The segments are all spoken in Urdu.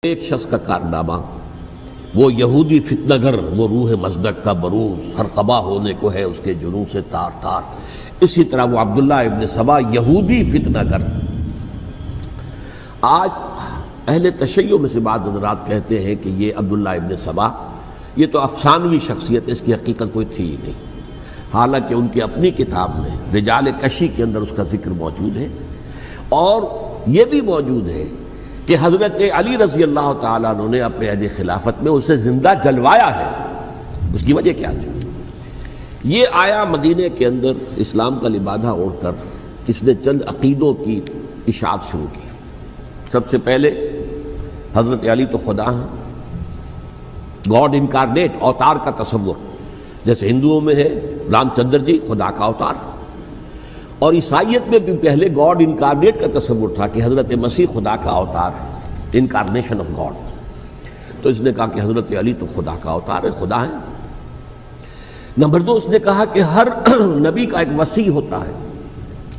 ایک شخص کا کارنامہ، وہ یہودی فتنہ گر، وہ روح مصدق کا بروز، ہر قبا ہونے کو ہے اس کے جنوں سے تار تار۔ اسی طرح وہ عبداللہ ابن سبا یہودی فتنہ گر۔ آج اہل تشیع میں سے بعض حضرات کہتے ہیں کہ یہ عبداللہ ابن سبا یہ تو افسانوی شخصیت ہے، اس کی حقیقت کوئی تھی ہی نہیں، حالانکہ ان کی اپنی کتاب میں رجال کشی کے اندر اس کا ذکر موجود ہے، اور یہ بھی موجود ہے کہ حضرت علی رضی اللہ تعالیٰ عنہ نے اپنے عہد خلافت میں اسے زندہ جلوایا ہے۔ اس کی وجہ کیا تھی؟ یہ آیا مدینہ کے اندر اسلام کا لبادہ اوڑھ کر، اس نے چند عقیدوں کی اشاعت شروع کی۔ سب سے پہلے حضرت علی تو خدا ہیں، گاڈ انکارنیٹ، اوتار کا تصور، جیسے ہندوؤں میں ہے رام چندر جی خدا کا اوتار، اور عیسائیت میں بھی پہلے گاڈ انکارنیٹ کا تصور تھا کہ حضرت مسیح خدا کا اوتار ہے، انکارنیشن آف گاڈ۔ تو اس نے کہا کہ حضرت علی تو خدا کا اوتار ہے، خدا ہے۔ نمبر دو، اس نے کہا کہ ہر نبی کا ایک وصی ہوتا ہے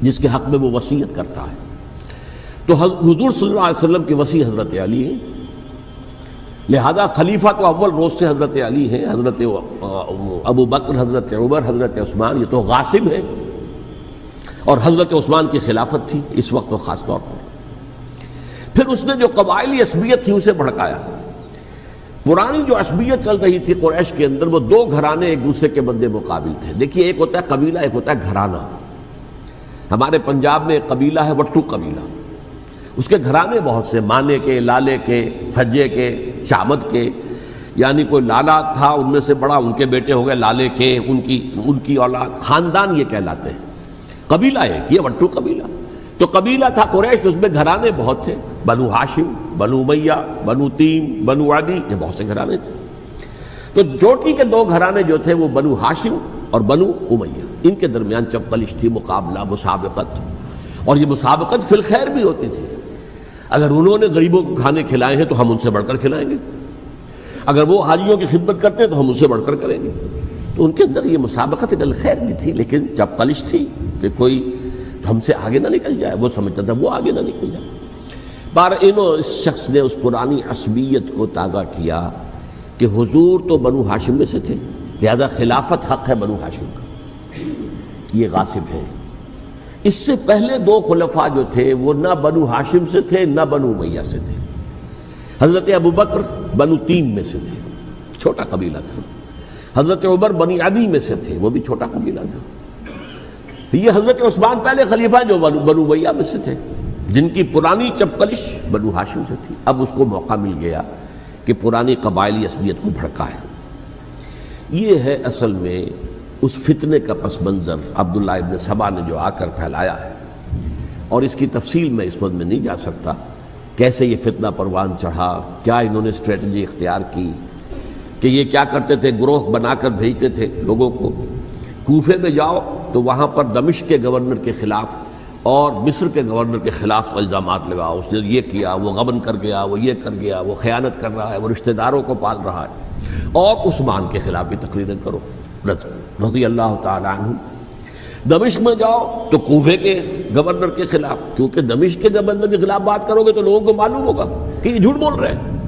جس کے حق میں وہ وصیت کرتا ہے، تو حضور صلی اللہ علیہ وسلم کے وصی حضرت علی ہیں، لہذا خلیفہ تو اول روز سے حضرت علی ہیں، حضرت ابو بکر، حضرت عمر، حضرت عثمان، یہ تو غاصب ہیں، اور حضرت عثمان کی خلافت تھی اس وقت، خاص طور پر۔ پھر اس نے جو قبائلی عصبیت تھی اسے بھڑکایا۔ پرانی جو عصبیت چل رہی تھی قریش کے اندر، وہ دو گھرانے ایک دوسرے کے مد مقابل تھے۔ دیکھیے، ایک ہوتا ہے قبیلہ، ایک ہوتا ہے گھرانہ۔ ہمارے پنجاب میں ایک قبیلہ ہے وٹو قبیلہ، اس کے گھرانے بہت سے، مانے کے، لالے کے، فجے کے، شامت کے، یعنی کوئی لالا تھا ان میں سے بڑا، ان کے بیٹے ہو گئے لالے کے، ان کی اولاد، خاندان یہ کہلاتے ہیں۔ قبیلہ ایک، یہ وٹو قبیلہ۔ تو قبیلہ تھا قریش، اس میں گھرانے بہت تھے، بنو ہاشم، بنو امیہ، بنو تیم، بنو عدی، یہ بہت سے گھرانے تھے۔ تو چوٹی کے دو گھرانے جو تھے وہ بنو ہاشم اور بنو امیہ، ان کے درمیان چپقلش تھی، مقابلہ، مسابقت، اور یہ مسابقت فی الخیر بھی ہوتی تھی۔ اگر انہوں نے غریبوں کو کھانے کھلائے ہیں تو ہم ان سے بڑھ کر کھلائیں گے، اگر وہ حاجیوں کی خدمت کرتے ہیں تو ہم ان سے بڑھ کر کریں گے۔ تو ان کے اندر یہ مسابقت فی الخیر بھی تھی، لیکن چپقلش تھی کہ کوئی ہم سے آگے نہ نکل جائے، وہ سمجھتا تھا وہ آگے نہ نکل جائے۔ اس شخص نے اس پرانی عصبیت کو تازہ کیا کہ حضور تو بنو ہاشم میں سے تھے، لہذا خلافت حق ہے بنو ہاشم کا، یہ غاصب ہے۔ اس سے پہلے دو خلفاء جو تھے وہ نہ بنو ہاشم سے تھے نہ بنو امیہ سے تھے۔ حضرت ابو بکر بنو تیم میں سے تھے، چھوٹا قبیلہ تھا۔ حضرت عمر بنی عدی میں سے تھے، وہ بھی چھوٹا قبیلہ تھا۔ یہ حضرت عثمان پہلے خلیفہ جو بنو امیہ میں سے تھے، جن کی پرانی چپقلش بنو ہاشم سے تھی۔ اب اس کو موقع مل گیا کہ پرانی قبائلی عصبیت کو بھڑکائے۔ یہ ہے اصل میں اس فتنے کا پس منظر عبداللہ ابن سبا نے جو آ کر پھیلایا ہے، اور اس کی تفصیل میں اس وقت میں نہیں جا سکتا، کیسے یہ فتنہ پروان چڑھا، کیا انہوں نے اسٹریٹجی اختیار کی، کہ یہ کیا کرتے تھے، گروہ بنا کر بھیجتے تھے لوگوں کو، کوفے میں جاؤ تو وہاں پر دمشق کے گورنر کے خلاف اور مصر کے گورنر کے خلاف الزامات لگاؤ، اس نے یہ کیا، وہ غبن کر گیا، وہ یہ کر گیا، وہ خیانت کر رہا ہے، وہ رشتہ داروں کو پال رہا ہے، اور عثمان کے خلاف بھی تقریریں کرو رضی اللہ تعالیٰ عنہ۔ دمشق میں جاؤ تو کوفے کے گورنر کے خلاف، کیونکہ دمشق کے گورنر کے خلاف بات کرو گے تو لوگوں کو معلوم ہوگا کہ یہ جھوٹ بول رہے ہیں،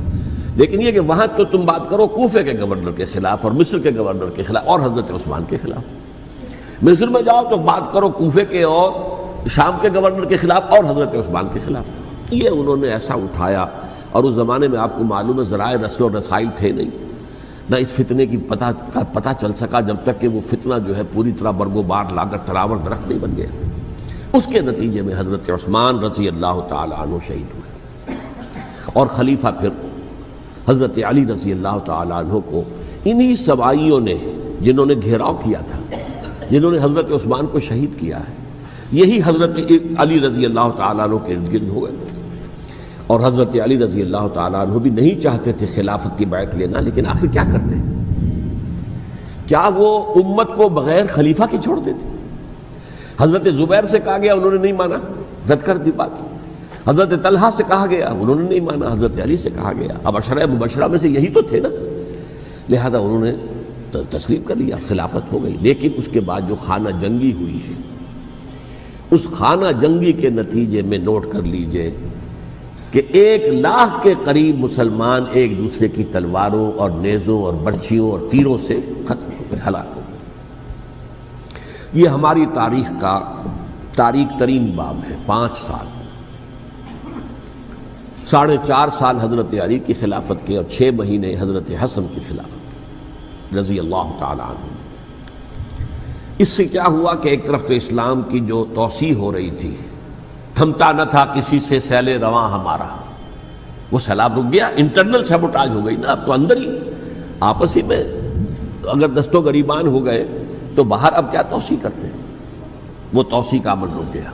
لیکن یہ کہ وہاں تو تم بات کرو کوفے کے گورنر کے خلاف اور مصر کے گورنر کے خلاف اور حضرت عثمان کے خلاف۔ مصر میں جاؤ تو بات کرو کوفے کے اور شام کے گورنر کے خلاف اور حضرت عثمان کے خلاف۔ یہ انہوں نے ایسا اٹھایا، اور اس زمانے میں آپ کو معلوم ہے ذرائع رسل و رسائل تھے نہیں، نہ اس فتنے کی پتہ چل سکا جب تک کہ وہ فتنہ جو ہے پوری طرح برگو بار لا کر تراور درخت نہیں بن گیا۔ اس کے نتیجے میں حضرت عثمان رضی اللہ تعالیٰ عنہ شہید ہوئے، اور خلیفہ پھر حضرت علی رضی اللہ تعالیٰ عنہ کو انہی سوائیوں نے، جنہوں نے گھیراؤ کیا تھا، جنہوں نے حضرت عثمان کو شہید کیا ہے، یہی حضرت علی رضی اللہ تعالیٰ عنہ کے ارد گرد ہو گئے۔ اور حضرت علی رضی اللہ تعالیٰ عنہ بھی نہیں چاہتے تھے خلافت کی بیعت لینا، لیکن آخر کیا کرتے؟ کیا وہ امت کو بغیر خلیفہ کے چھوڑ دیتے؟ حضرت زبیر سے کہا گیا، انہوں نے نہیں مانا، رد کر دی بات۔ حضرت طلحہ سے کہا گیا، انہوں نے نہیں مانا۔ حضرت علی سے کہا گیا، اب عشرہ مبشرہ میں سے یہی تو تھے نا، لہذا انہوں نے تسلیم کر لیا، خلافت ہو گئی۔ لیکن اس کے بعد جو خانہ جنگی ہوئی ہے، اس خانہ جنگی کے نتیجے میں نوٹ کر لیجئے کہ 1,00,000 کے قریب مسلمان ایک دوسرے کی تلواروں اور نیزوں اور برچھیوں اور تیروں سے ختم ہو گئے، ہلاک ہو گئے۔ یہ ہماری تاریخ کا تاریک ترین باب ہے۔ 5 سال، 4.5 سال حضرت علی کی خلافت کے اور 6 مہینے حضرت حسن کی خلافت کے رضی اللہ تعالی عنہ۔ اس سے کیا ہوا کہ ایک طرف تو اسلام کی جو توسیع ہو رہی تھی، تھمتا نہ تھا کسی سے سیل رواں ہمارا، وہ سیلاب رک گیا، انٹرنل سیبوٹاج ہو گئی نا، اب تو اندر ہی آپس ہی میں اگر دست و گریبان ہو گئے تو باہر اب کیا توسیع کرتے ہیں، وہ توسیع کا عمل رک گیا۔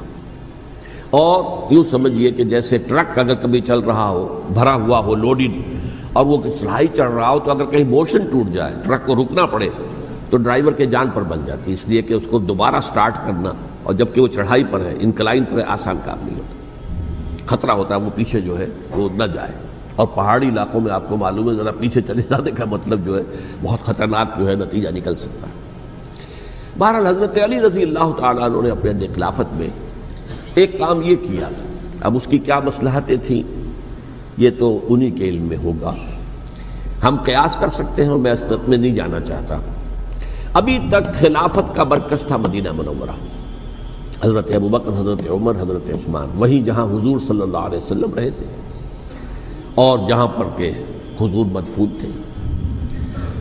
اور یوں سمجھیے کہ جیسے ٹرک اگر کبھی چل رہا ہو، بھرا ہوا ہو، لوڈڈ، اور وہ چڑھائی چڑھ رہا ہو، تو اگر کہیں موشن ٹوٹ جائے، ٹرک کو رکنا پڑے، تو ڈرائیور کے جان پر بن جاتی، اس لیے کہ اس کو دوبارہ سٹارٹ کرنا، اور جبکہ وہ چڑھائی پر ہے، انکلائن پر ہے، آسان کام نہیں ہوتا، خطرہ ہوتا ہے وہ پیچھے جو ہے وہ نہ جائے۔ اور پہاڑی علاقوں میں آپ کو معلوم ہے ذرا پیچھے چلے جانے کا مطلب جو ہے بہت خطرناک جو ہے نتیجہ نکل سکتا ہے۔ بہرحال حضرت علی رضی اللہ تعالیٰ عنہ نے اپنے خلافت میں ایک کام یہ کیا، اب اس کی کیا مصلحتیں تھیں یہ تو انہی کے علم میں ہوگا، ہم قیاس کر سکتے ہیں اور میں اس میں نہیں جانا چاہتا۔ ابھی تک خلافت کا مرکز تھا مدینہ منورہ، حضرت ابوبکر، حضرت عمر، حضرت عثمان، وہیں جہاں حضور صلی اللہ علیہ وسلم رہے تھے اور جہاں پر کہ حضور مدفون تھے۔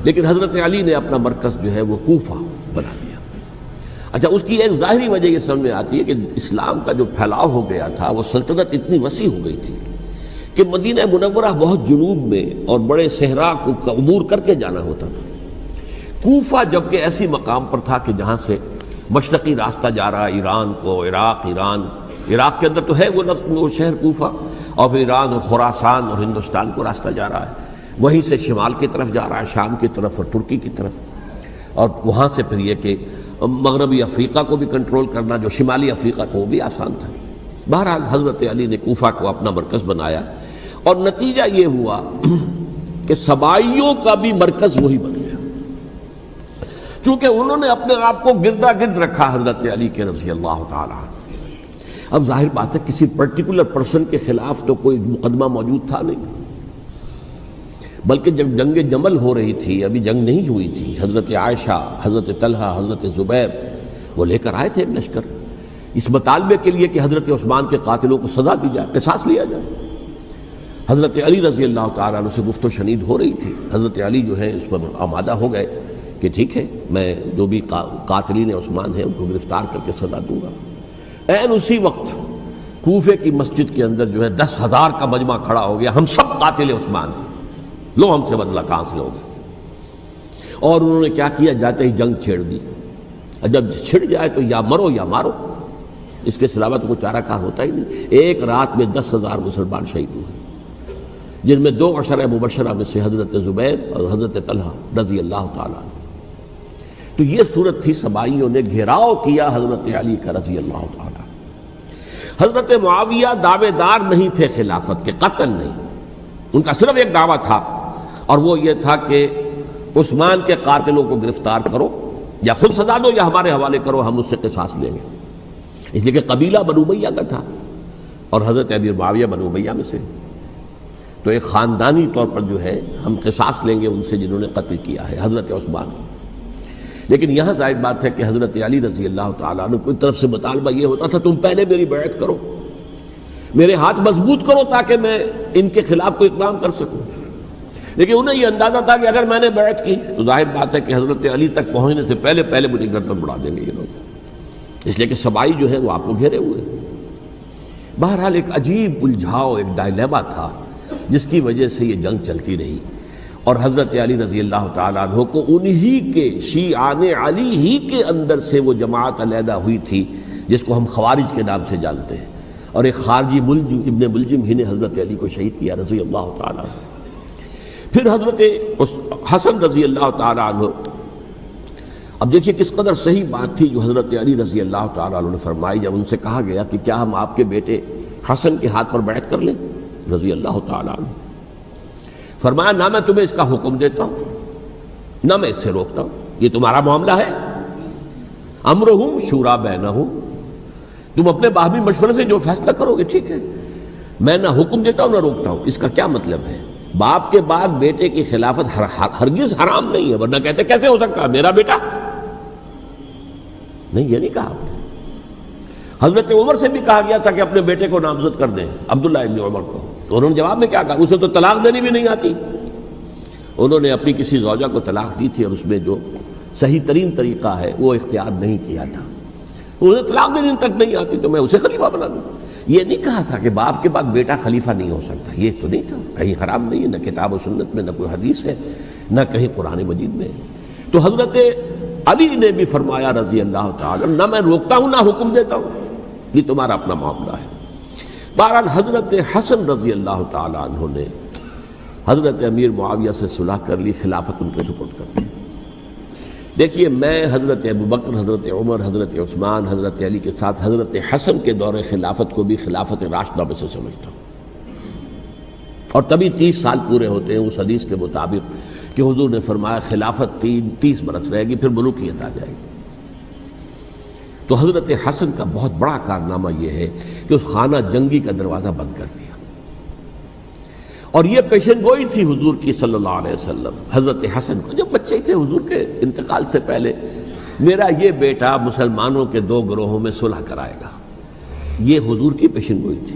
لیکن حضرت علی نے اپنا مرکز جو ہے وہ کوفہ بنا دیا۔ اچھا، اس کی ایک ظاہری وجہ یہ سمجھ میں آتی ہے کہ اسلام کا جو پھیلاؤ ہو گیا تھا، وہ سلطنت اتنی وسیع ہو گئی تھی کہ مدینہ منورہ بہت جنوب میں اور بڑے صحرا کو عبور کر کے جانا ہوتا تھا۔ کوفہ جبکہ ایسی مقام پر تھا کہ جہاں سے مشرقی راستہ جا رہا ہے ایران کو، عراق کے اندر تو ہے وہ شہر کوفہ، اور پھر ایران اور خراسان اور ہندوستان کو راستہ جا رہا ہے، وہیں سے شمال کی طرف جا رہا ہے، شام کی طرف اور ترکی کی طرف، اور وہاں سے پھر یہ کہ مغربی افریقہ کو بھی کنٹرول کرنا، جو شمالی افریقہ کو، وہ بھی آسان تھا۔ بہرحال حضرت علی نے کوفہ کو اپنا مرکز بنایا، اور نتیجہ یہ ہوا کہ سبائیوں کا بھی مرکز وہی بن گیا، چونکہ انہوں نے اپنے آپ کو گردا گرد رکھا حضرت علی کے رضی اللہ تعالیٰ عنہ۔ اب ظاہر بات ہے کسی پرٹیکولر پرسن کے خلاف تو کوئی مقدمہ موجود تھا نہیں، بلکہ جب جنگ جمل ہو رہی تھی، ابھی جنگ نہیں ہوئی تھی، حضرت عائشہ، حضرت طلحہ، حضرت زبیر وہ لے کر آئے تھے ایک لشکر اس مطالبے کے لیے کہ حضرت عثمان کے قاتلوں کو سزا دی جائے، قصاص لیا جائے۔ حضرت علی رضی اللہ تعالیٰ عنہ سے گفت و شنید ہو رہی تھی، حضرت علی جو ہے اس پر آمادہ ہو گئے کہ ٹھیک ہے، میں جو بھی قاتلین عثمان ہیں ان کو گرفتار کر کے سزا دوں گا۔ عین اسی وقت کوفے کی مسجد کے اندر جو ہے 10,000 کا مجمع کھڑا ہو گیا، ہم سب قاتل عثمان ہیں، لو ہم سے بدلہ کہاں سے لوگے؟ اور انہوں نے کیا کیا، جاتے ہی جنگ چھیڑ دی، اور جب چھڑ جائے تو یا مرو یا مارو، اس کے علاوہ تو کوئی چارہ کار ہوتا ہی نہیں۔ ایک رات میں 10,000 مسلمان شہید ہوئے، جن میں 2 عشرہ مبشرہ میں سے حضرت زبیر اور حضرت طلحہ رضی اللہ تعالیٰ عنہ۔ تو یہ صورت تھی، سبائیوں نے گھیراؤ کیا حضرت علی کا رضی اللہ تعالیٰ۔ حضرت معاویہ دعوے دار نہیں تھے خلافت کے، قطعاً نہیں، ان کا صرف ایک دعویٰ تھا، اور وہ یہ تھا کہ عثمان کے قاتلوں کو گرفتار کرو، یا خود سزا دو یا ہمارے حوالے کرو، ہم اس سے قصاص لیں گے۔ اس لیے کہ قبیلہ بنو امیہ کا تھا، اور حضرت ابی معاویہ بنو امیہ میں سے، تو ایک خاندانی طور پر جو ہے ہم قصاص لیں گے ان سے جنہوں نے قتل کیا ہے حضرت عثمان کو۔ لیکن یہاں ظاہر بات ہے کہ حضرت علی رضی اللہ تعالیٰ عنہ کی طرف سے مطالبہ یہ ہوتا تھا، تم پہلے میری بیعت کرو، میرے ہاتھ مضبوط کرو تاکہ میں ان کے خلاف کوئی اقدام کر سکوں۔ لیکن انہیں یہ اندازہ تھا کہ اگر میں نے بیعت کی تو ظاہر بات ہے کہ حضرت علی تک پہنچنے سے پہلے مجھے گردن بڑھا دیں گے یہ لوگ، اس لیے کہ سبائی جو ہے وہ آپ کو گھیرے ہوئے۔ بہرحال ایک عجیب الجھاؤ، ایک ڈائلیما تھا جس کی وجہ سے یہ جنگ چلتی رہی، اور حضرت علی رضی اللہ تعالیٰ عنہ کو انہی کے شیعان علی ہی کے اندر سے وہ جماعت علیحدہ ہوئی تھی جس کو ہم خوارج کے نام سے جانتے ہیں، اور ایک خارجی ملجم ابن ملجم ہی نے حضرت علی کو شہید کیا رضی اللہ تعالیٰ عنہ۔ پھر حضرت حسن رضی اللہ تعالیٰ عنہ، اب دیکھیے کس قدر صحیح بات تھی جو حضرت علی رضی اللہ تعالیٰ عنہ نے فرمائی جب ان سے کہا گیا کہ کیا ہم آپ کے بیٹے حسن کے ہاتھ پر بیعت کر لیں رضی اللہ تعالیٰ عنہ۔ فرمایا نہ میں تمہیں اس کا حکم دیتا ہوں نہ میں اس سے روکتا ہوں، یہ تمہارا معاملہ ہے، امرہم شورا بینہم، تم اپنے باہمی مشورے سے جو فیصلہ کرو گے ٹھیک ہے، میں نہ حکم دیتا ہوں نہ روکتا ہوں. اس کا کیا مطلب ہے؟ باپ کے بعد بیٹے کی خلافت ہرگز حرام نہیں ہے، ورنہ کہتے کیسے ہو سکتا ہے میرا بیٹا؟ نہیں، یہ نہیں کہا آپ نے. حضرت عمر سے بھی کہا گیا تھا کہ اپنے بیٹے کو نامزد کر دیں، عبداللہ ابن عمر کو، تو انہوں نے جواب میں کیا کہا؟ اسے تو طلاق دینی بھی نہیں آتی. انہوں نے اپنی کسی زوجہ کو طلاق دی تھی اور اس میں جو صحیح ترین طریقہ ہے وہ اختیار نہیں کیا تھا. انہیں طلاق دینے تک نہیں آتی تو میں اسے خلیفہ بنا دوں. یہ نہیں کہا تھا کہ باپ کے بعد بیٹا خلیفہ نہیں ہو سکتا، یہ تو نہیں تھا. کہیں حرام نہیں ہے، نہ کتاب و سنت میں، نہ کوئی حدیث ہے، نہ کہیں قرآن مجید میں. تو حضرت علی نے بھی فرمایا رضی اللہ تعالی، نہ میں روکتا ہوں نہ حکم دیتا ہوں، یہ تمہارا اپنا معاملہ ہے. بہرحال حضرت حسن رضی اللہ تعالی عنہ نے حضرت امیر معاویہ سے صلح کر لی، خلافت ان کے سپرد کر دی. دیکھیے، میں حضرت ابوبکر، حضرت عمر، حضرت عثمان، حضرت علی کے ساتھ حضرت حسن کے دور خلافت کو بھی خلافت راشدہ میں سے سمجھتا ہوں. اور تبھی 30 سال پورے ہوتے ہیں اس حدیث کے مطابق کہ حضور نے فرمایا خلافت 30 برس رہے گی، پھر ملوکیت آ جائے گی. تو حضرت حسن کا بہت بڑا کارنامہ یہ ہے کہ اس خانہ جنگی کا دروازہ بند کر دیا. اور یہ پیشن گوئی تھی حضور کی صلی اللہ علیہ وسلم حضرت حسن کو، جب بچے تھے حضور کے انتقال سے پہلے، میرا یہ بیٹا مسلمانوں کے 2 گروہوں میں صلح کرائے گا. یہ حضور کی پیشن گوئی تھی،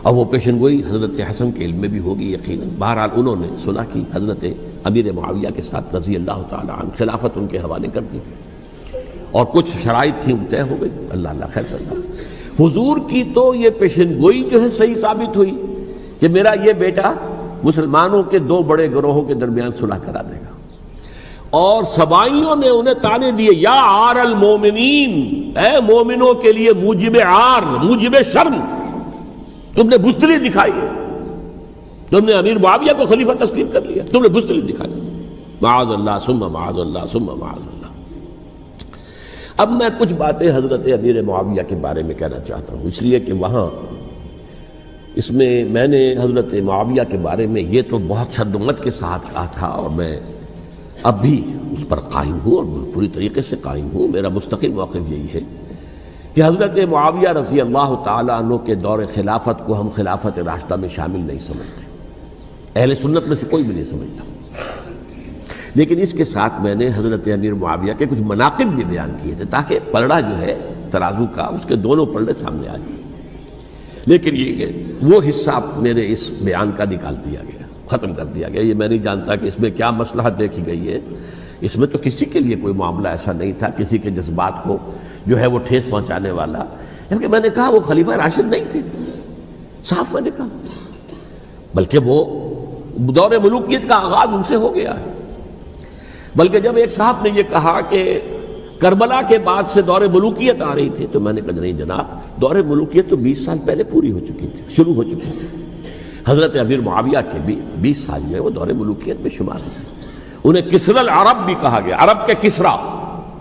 اور وہ پیشن گوئی حضرت حسن کے علم میں بھی ہوگی یقیناً. بہرحال انہوں نے صلح کی حضرت امیر معاویہ کے ساتھ رضی اللہ تعالی عنہ، خلافت ان کے حوالے کر دی، اور کچھ شرائط تھیں طے ہو گئی. اللہ خیر صلی اللہ. حضور کی تو یہ پیشن گوئی جو ہے صحیح ثابت ہوئی کہ میرا یہ بیٹا مسلمانوں کے 2 بڑے گروہوں کے درمیان صلح کرا دے گا. اور سبائیوں نے انہیں تانے دیے، یا عار المومنین، اے مومنوں کے لیے موجب عار، موجب شرم تم نے بزدلی دکھائی ہے، تم نے امیر معاویہ کو خلیفہ تسلیم کر لیا، تم نے بزدلی دکھائی. معاذ اللہ ثم معاذ اللہ ثم معاذ اللہ. اب میں کچھ باتیں حضرت امیر معاویہ کے بارے میں کہنا چاہتا ہوں، اس لیے کہ وہاں اس میں نے حضرت معاویہ کے بارے میں یہ تو بہت شدت کے ساتھ کہا تھا، اور میں اب بھی اس پر قائم ہوں اور پوری طریقے سے قائم ہوں. میرا مستقل موقف یہی ہے کہ حضرت معاویہ رضی اللہ تعالیٰ عنہ کے دور خلافت کو ہم خلافت راشدہ میں شامل نہیں سمجھتے، اہل سنت میں سے کوئی بھی نہیں سمجھتا. لیکن اس کے ساتھ میں نے حضرت امیر معاویہ کے کچھ مناقب بھی بیان کیے تھے تاکہ پلڑا جو ہے ترازو کا اس کے دونوں پلڑے سامنے آ جائیں. لیکن یہ کہ وہ حصہ میرے اس بیان کا نکال دیا گیا، ختم کر دیا گیا. یہ میں نہیں جانتا کہ اس میں کیا مصلحت دیکھی گئی ہے. اس میں تو کسی کے لیے کوئی معاملہ ایسا نہیں تھا کسی کے جذبات کو جو ہے وہ ٹھیس پہنچانے والا. کیونکہ میں نے کہا وہ خلیفہ راشد نہیں تھے، صاف میں نے کہا، بلکہ وہ دور ملوکیت کا آغاز ان سے ہو گیا ہے. بلکہ جب ایک صاحب نے یہ کہا کہ کربلا کے بعد سے دور ملوکیت آ رہی تھی، تو میں نے کہا نہیں جناب، دور ملوکیت تو 20 سال پہلے پوری ہو چکی تھی، شروع ہو چکی تھی. حضرت امیر معاویہ کے بھی 20 سال جو ہے وہ دور ملوکیت میں شمار ہوتے ہیں. انہیں کسری العرب بھی کہا گیا، عرب کے کسریٰ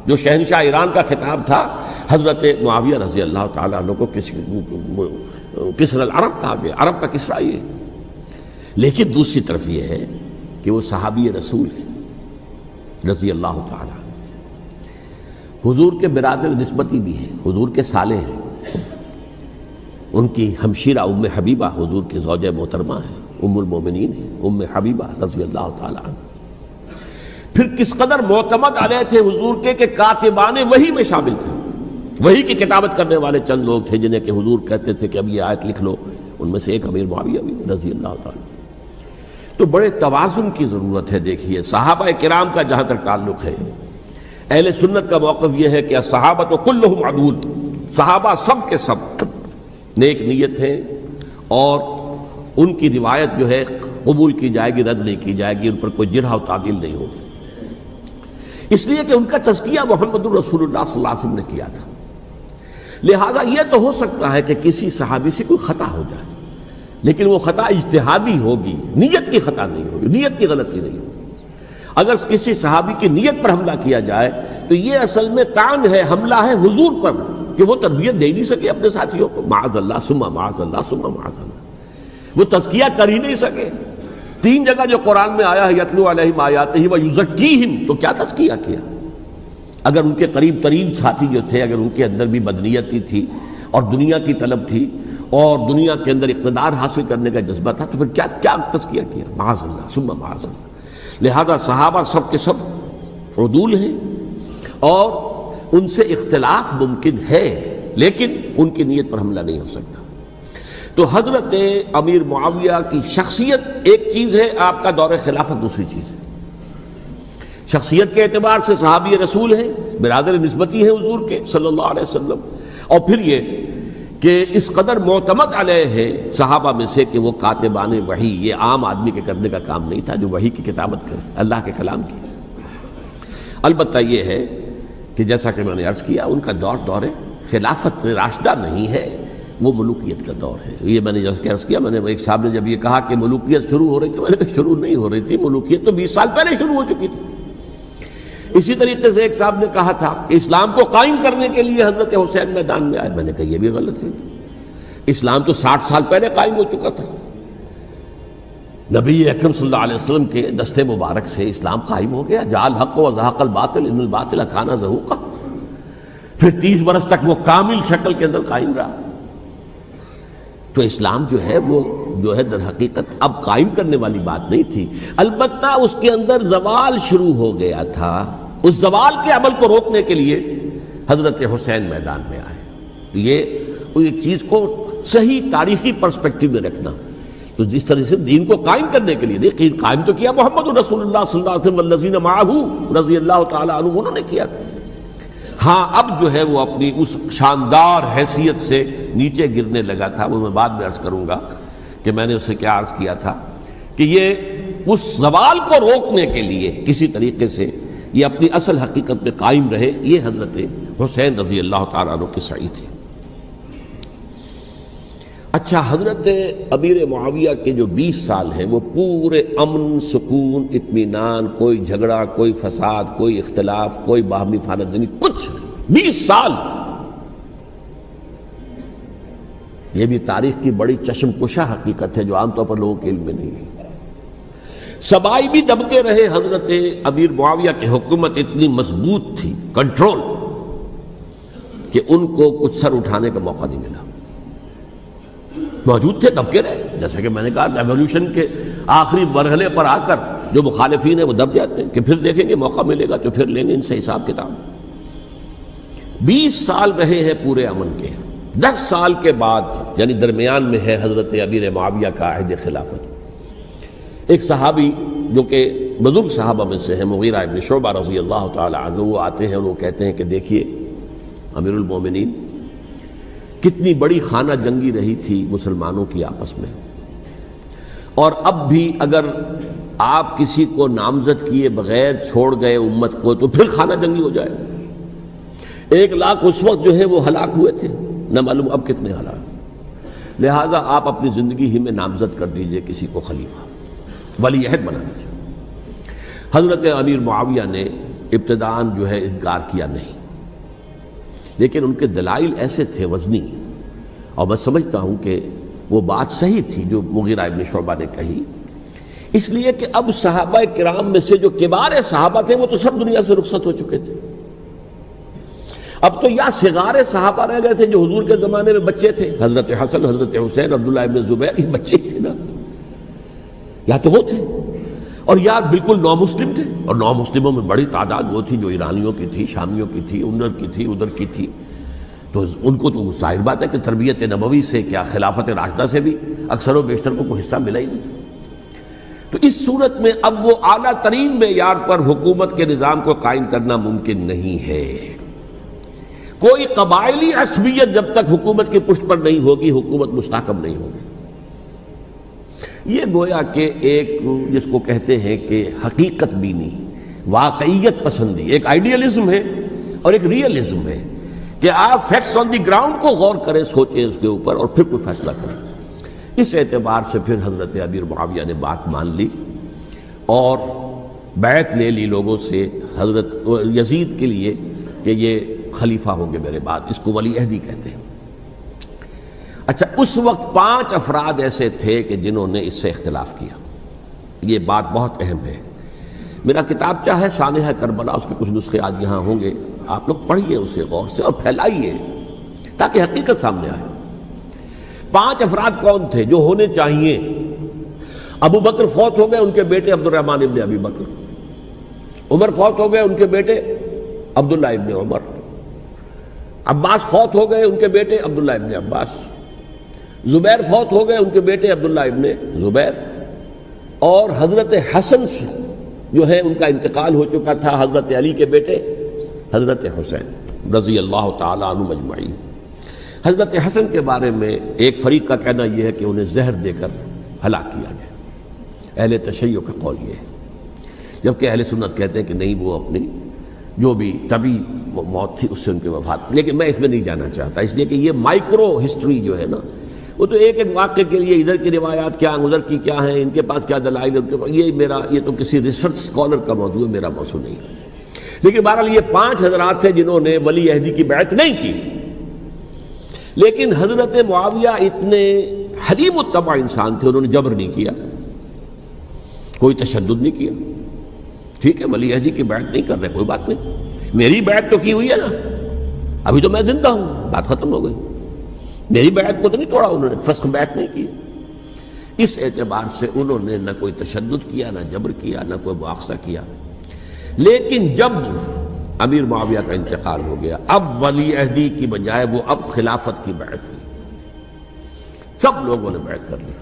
جو شہنشاہ ایران کا خطاب تھا، حضرت معاویہ رضی اللہ تعالیٰ عنہ کو کسری العرب کہا گیا، عرب کا کسریٰ یہ. لیکن دوسری طرف یہ ہے کہ وہ صحابی رسول ہیں رضی اللہ تعالیٰ، حضور کے برادر نسبتی بھی ہیں، حضور کے سالے ہیں. ان کی ہمشیرہ ام حبیبہ حضور کی زوجہ محترمہ ہیں، ام المومنین ہیں، ام حبیبہ رضی اللہ تعالیٰ عنہ. پھر کس قدر معتمد علیہ تھے حضور کے کہ کاتبان وحی میں شامل تھے. وحی کی کتابت کرنے والے چند لوگ تھے جنہیں کہ حضور کہتے تھے کہ اب یہ آیت لکھ لو. ان میں سے ایک امیر معاویہ بھی رضی اللہ تعالیٰ. تو بڑے توازن کی ضرورت ہے. دیکھیے صحابہ کرام کا جہاں تک تعلق ہے، اہل سنت کا موقف یہ ہے کہ صحابہ کلہم عدول، صحابہ سب کے سب نیک نیت ہیں، اور ان کی روایت جو ہے قبول کی جائے گی، رد نہیں کی جائے گی، ان پر کوئی جرح و تعدیل نہیں ہوگی. اس لیے کہ ان کا تزکیہ محمد الرسول اللہ صلی اللہ علیہ وسلم نے کیا تھا. لہٰذا یہ تو ہو سکتا ہے کہ کسی صحابی سے کوئی خطا ہو جائے، لیکن وہ خطا اجتہادی ہوگی، نیت کی خطا نہیں ہوگی، نیت کی غلطی نہیں ہوگی. اگر کسی صحابی کی نیت پر حملہ کیا جائے تو یہ اصل میں طعن ہے، حملہ ہے حضور پر کہ وہ تربیت دے نہیں سکے اپنے ساتھیوں کو. معاذ اللہ ثم معاذ اللہ ثم معاذ اللہ، وہ تزکیہ کر ہی نہیں سکے. 3 جگہ جو قرآن میں آیا ہے یتلو علیہم آیاتہ ویزکیہم، تو کیا تزکیہ کیا؟ اگر ان کے قریب ترین ساتھی جو تھے، اگر ان کے اندر بھی بدنیتی تھی اور دنیا کی طلب تھی اور دنیا کے اندر اقتدار حاصل کرنے کا جذبہ تھا، تو پھر کیا تزکیہ کیا؟ معاذ اللہ ثم معاذ اللہ۔ لہذا صحابہ سب کے سب عدول ہیں اور ان سے اختلاف ممکن ہے، لیکن ان کی نیت پر حملہ نہیں ہو سکتا۔ تو حضرت امیر معاویہ کی شخصیت ایک چیز ہے، آپ کا دور خلافت دوسری چیز ہے۔ شخصیت کے اعتبار سے صحابی رسول ہیں، برادر نسبتی ہیں حضور کے صلی اللہ علیہ وسلم، اور پھر یہ کہ اس قدر معتمد علیہ ہے صحابہ میں سے کہ وہ کاتبان وحی، یہ عام آدمی کے کرنے کا کام نہیں تھا جو وحی کی کتابت کرے، اللہ کے کلام کی۔ البتہ یہ ہے کہ جیسا کہ میں نے عرض کیا، ان کا دور خلافت راشدہ نہیں ہے، وہ ملوکیت کا دور ہے۔ یہ میں نے جیسا کہ عرض کیا، میں نے ایک صاحب نے جب یہ کہا کہ ملوکیت شروع ہو رہی تھی، میں نے کہا شروع نہیں ہو رہی تھی، ملوکیت تو 20 سال پہلے شروع ہو چکی تھی۔ اسی طریقے سے ایک صاحب نے کہا تھا کہ اسلام کو قائم کرنے کے لیے حضرت حسین میدان میں آئے، میں نے کہا یہ بھی غلط ہے، اسلام تو 60 سال پہلے قائم ہو چکا تھا، نبی اکرم صلی اللہ علیہ وسلم کے دست مبارک سے اسلام قائم ہو گیا، جاء الحق وزهق الباطل ان الباطل کان زہوقا، پھر 30 برس تک وہ کامل شکل کے اندر قائم رہا۔ تو اسلام جو ہے در حقیقت اب قائم کرنے والی بات نہیں تھی، البتہ اس کے اندر زوال شروع ہو گیا تھا، اس زوال کے عمل کو روکنے کے لیے حضرت حسین میدان میں آئے۔ یہ ایک چیز کو صحیح تاریخی پرسپیکٹو میں رکھنا، تو جس طرح سے دین کو قائم کرنے کے لیے دیکھیے قائم تو کیا محمد رسول اللہ صلی اللہ علیہ وسلم والذین معہ رضی اللہ تعالی عنہ، انہوں نے کیا تھا۔ ہاں اب جو ہے وہ اپنی اس شاندار حیثیت سے نیچے گرنے لگا تھا، وہ میں بعد میں عرض کروں گا کہ میں نے اسے کیا عرض کیا تھا کہ یہ اس زوال کو روکنے کے لیے کسی طریقے سے یہ اپنی اصل حقیقت میں قائم رہے، یہ حضرت حسین رضی اللہ تعالیٰ عنہ کی سعی تھی۔ اچھا، حضرت امیر معاویہ کے جو 20 سال ہیں وہ پورے امن، سکون، اطمینان، کوئی جھگڑا، کوئی فساد، کوئی اختلاف، کوئی باہمی خانہ، کچھ نہیں، 20 سال۔ یہ بھی تاریخ کی بڑی چشم کشا حقیقت ہے جو عام طور پر لوگوں کے علم میں نہیں ہے۔ سبائی بھی دبتے رہے، حضرت امیر معاویہ کی حکومت اتنی مضبوط تھی، کنٹرول، کہ ان کو کچھ سر اٹھانے کا موقع نہیں ملا۔ موجود تھے، دبکے رہے، جیسا کہ میں نے کہا ریولوشن کے آخری مرحلے پر آ کر جو مخالفین ہیں وہ دب جاتے ہیں کہ پھر دیکھیں گے موقع ملے گا تو پھر لیں گے ان سے حساب کتاب۔ 20 سال رہے ہیں پورے امن کے، 10 سال کے بعد یعنی درمیان میں ہے حضرت امیر معاویہ کا عہد خلافت۔ ایک صحابی جو کہ بزرگ صحابہ میں سے ہیں، مغیرہ ابن شعبہ رضی اللہ تعالی عنہ، وہ آتے ہیں اور وہ کہتے ہیں کہ دیکھیے امیر المومنین، کتنی بڑی خانہ جنگی رہی تھی مسلمانوں کی آپس میں، اور اب بھی اگر آپ کسی کو نامزد کیے بغیر چھوڑ گئے امت کو تو پھر خانہ جنگی ہو جائے۔ 1 لاکھ اس وقت جو ہے وہ ہلاک ہوئے تھے، نہ معلوم اب کتنے ہلاک۔ لہٰذا آپ اپنی زندگی ہی میں نامزد کر دیجئے کسی کو خلیفہ، ولی عہد بنا دیجئے۔ حضرت امیر معاویہ نے ابتداءً جو ہے انکار کیا نہیں، لیکن ان کے دلائل ایسے تھے وزنی، اور میں سمجھتا ہوں کہ وہ بات صحیح تھی جو مغیرہ ابن شعبہ نے کہی، اس لیے کہ اب صحابہ کرام میں سے جو کبار صحابہ تھے وہ تو سب دنیا سے رخصت ہو چکے تھے۔ اب تو یا صغار صحابہ رہ گئے تھے جو حضور کے زمانے میں بچے تھے، حضرت حسن، حضرت حسین، عبداللہ ابن زبیر، یہ بچے ہی تھے نا، یا تو وہ تھے، اور یا بالکل نو مسلم تھے، اور نو مسلموں میں بڑی تعداد وہ تھی جو ایرانیوں کی تھی، شامیوں کی تھی، ادھر کی تھی، تو ان کو تو ظاہر بات ہے کہ تربیت نبوی سے کیا خلافت راشدہ سے بھی اکثر و بیشتر کو کوئی حصہ ملا ہی نہیں۔ تو اس صورت میں اب وہ اعلیٰ ترین معیار پر حکومت کے نظام کو قائم کرنا ممکن نہیں ہے۔ کوئی قبائلی عصبیت جب تک حکومت کی پشت پر نہیں ہوگی، حکومت مستحکم نہیں ہوگی۔ یہ گویا کہ ایک جس کو کہتے ہیں کہ حقیقت بینی، واقعیت پسندی، ایک آئیڈیلزم ہے اور ایک ریئلزم ہے کہ آپ فیکٹس آن دی گراؤنڈ کو غور کریں، سوچیں اس کے اوپر اور پھر کوئی فیصلہ کریں۔ اس اعتبار سے پھر حضرت امیر معاویہ نے بات مان لی اور بیعت لے لی لوگوں سے حضرت یزید کے لیے کہ یہ خلیفہ ہوں گے میرے بعد، اس کو ولی عہدی کہتے ہیں۔ اچھا، اس وقت 5 افراد ایسے تھے کہ جنہوں نے اس سے اختلاف کیا، یہ بات بہت اہم ہے۔ میرا کتابچہ ہے سانحہ کربلا، اس کے کچھ نسخے آج یہاں ہوں گے، آپ لوگ پڑھیے اسے غور سے اور پھیلائیے تاکہ حقیقت سامنے آئے۔ 5 افراد کون تھے جو ہونے چاہیے؟ ابو بکر فوت ہو گئے، ان کے بیٹے عبد الرحمن ابن ابی بکر، عمر فوت ہو گئے، ان کے بیٹے عبداللہ ابن عمر، عباس فوت ہو گئے، ان کے بیٹے عبداللہ ابن عباس، زبیر فوت ہو گئے، ان کے بیٹے عبداللہ ابن زبیر، اور حضرت حسن جو ہے ان کا انتقال ہو چکا تھا، حضرت علی کے بیٹے حضرت حسین رضی اللہ تعالیٰ عنہ مجمعین۔ حضرت حسن کے بارے میں ایک فریق کا کہنا یہ ہے کہ انہیں زہر دے کر ہلاک کیا گیا، اہل تشیع کا قول یہ ہے، جبکہ اہل سنت کہتے ہیں کہ نہیں، وہ اپنی جو بھی طبی موت تھی اس سے ان کے وفات، لیکن میں اس میں نہیں جانا چاہتا، اس لیے کہ یہ مائکرو ہسٹری جو ہے نا، وہ تو ایک ایک واقعے کے لیے ادھر کی روایات کیا، ادھر کی کیا ہیں، ان کے پاس کیا دلائل، ان کے پاس یہ تو کسی ریسرچ اسکالر کا موضوع ہے، میرا موضوع نہیں ہے۔ لیکن بہرحال یہ 5 حضرات تھے جنہوں نے ولی عہدی کی بیعت نہیں کی، لیکن حضرت معاویہ اتنے حلیم الطبع انسان تھے، انہوں نے جبر نہیں کیا، کوئی تشدد نہیں کیا۔ ٹھیک ہے، ولی عہدی کی بیعت نہیں کر رہے، کوئی بات نہیں، میری بیعت تو کی ہوئی ہے نا، ابھی تو میں زندہ ہوں، بات ختم ہو گئی، میری بیعت کو تو نہیں توڑا انہوں نے، فسخ بیعت نہیں کی۔ اس اعتبار سے انہوں نے نہ کوئی تشدد کیا، نہ جبر کیا، نہ کوئی مواخذہ کیا۔ لیکن جب امیر معاویہ کا انتقال ہو گیا، اب ولی عہدی کی بجائے وہ اب خلافت کی بیعت ہوئی، سب لوگوں نے بیعت کر لی۔